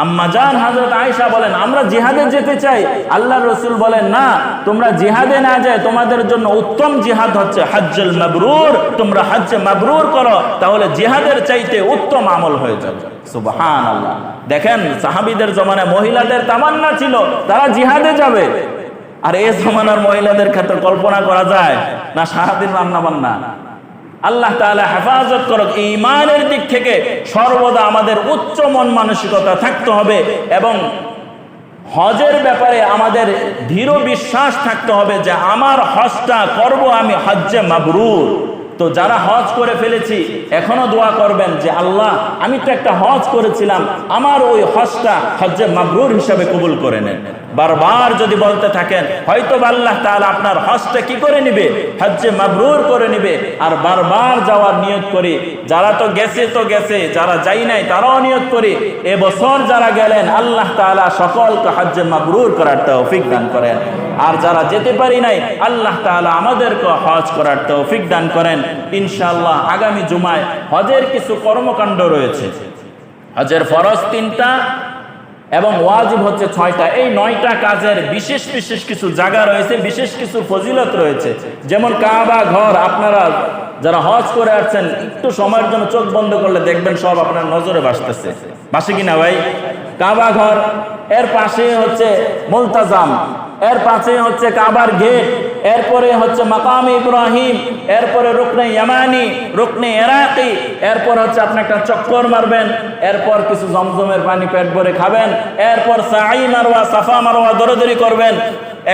আম্মা জান হযরত আয়েশা বলেন আমরা জিহাদে যেতে চাই। আল্লাহর রাসূল বলেন না, তোমরা জিহাদে না যায় তোমাদের জন্য উত্তম জিহাদ হচ্ছে হজ্জুল মাবরুর, তোমরা হজ্জে মাবরুর করো, তাহলে জিহাদের চাইতে উত্তম আমল হয়ে যাবে। সুবহানাল্লাহ। দেখেন সাহাবীদের জমানায় মহিলাদের তামান্না ছিল তারা জিহাদে যাবে, আর এই জমানার মহিলাদের ক্ষেত্রে কল্পনা করা যায় না সারাদিন রান্না বান্না। আল্লাহ তাআলা হেফাজত করুক। ঈমানের দিক থেকে সর্বদা আমাদের উচ্চ মন মানসিকতা থাকতে হবে এবং হজের ব্যাপারে আমাদের দৃঢ় বিশ্বাস থাকতে হবে যে আমার হজটা করব আমি হজ্জে মাবরুর। তো যারা হজ করে ফেলেছি এখনো দোয়া করবেন যে আল্লাহ আমি তো একটা হজ করেছিলাম, আমার ওই হজটা হজ্জে মাবরুর হিসাবে কবুল করে নেন। বারবার যদি বলতে থাকেন হয়তো আল্লাহ তাআলা আপনার হজটা কি করে নিবে? হজ্জে মাবরুর করে নিবে। আর বারবার যাওয়ার নিয়ত করি, যারা তো গেছে, যারা যাই নাই তারাও নিয়ত করি এবছর যারা গেলেন আল্লাহ তাআলা সকলকে হজ্জে মাবরুর করার তৌফিক দান করেন। আর যারা যেতে পারি নাই আল্লাহ তাআলা আমাদেরকে হজ করার তৌফিক দান করেন। ইনশাআল্লাহ আগামী জুমায় হজের কিছু কর্মকাণ্ড রয়েছে। হজের ফরজ 3টা এবং ওয়াজিব হচ্ছে 6টা। এই 9টা কাজের বিশেষ বিশেষ কিছু জায়গা রয়েছে, বিশেষ কিছু ফজিলত রয়েছে। যেমন কাবা ঘর, আপনারা যারা হজ করে আসছেন একটু সময়ের জন্য চোখ বন্ধ করলে দেখবেন সব আপনার নজরে ভাসতেছে, ভাসে কিনা ভাই? কাবা ঘর, এর পাশে হচ্ছে মুলতাজাম, এর পাশে হচ্ছে কাবার গেট, এরপরে হচ্ছে মাকাম ইব্রাহিম, এরপরে রুকনে ইয়ামানি, রুকনে ইরাকি, এরপর হচ্ছে আপনি একটা চক্কর মারবেন, এরপর কিছু জমজমের পানি পেট ভরে খাবেন, এরপর সাই মারওয়া, সাফা মারওয়া দৌড়াদৌড়ি করবেন,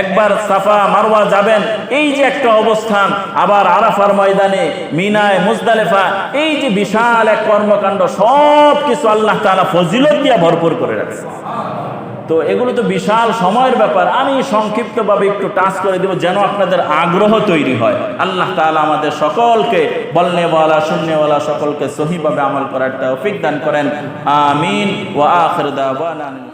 একবার সাফা মারওয়া যাবেন। এই যে একটা অবস্থান, আবার আরাফার ময়দানে, মিনায়, মুজদালিফা, এই যে বিশাল এক কর্মকাণ্ড, সব কিছু আল্লাহ তাআলা ফজিলত দিয়ে ভরপুর করে রাখছে। তো এগুলো তো বিশাল সময়ের ব্যাপার, আমি সংক্ষিপ্তভাবে একটু টাচ করে দেব যেন আপনাদের আগ্রহ তৈরি হয়। আল্লাহ তাআলা আমাদের সকলকে বলনেওয়ালা শুননেওয়ালা সকলকে সহিভাবে আমল করার তৌফিক দান করেন। আমিন। ওয়া আখির দাওয়ানা।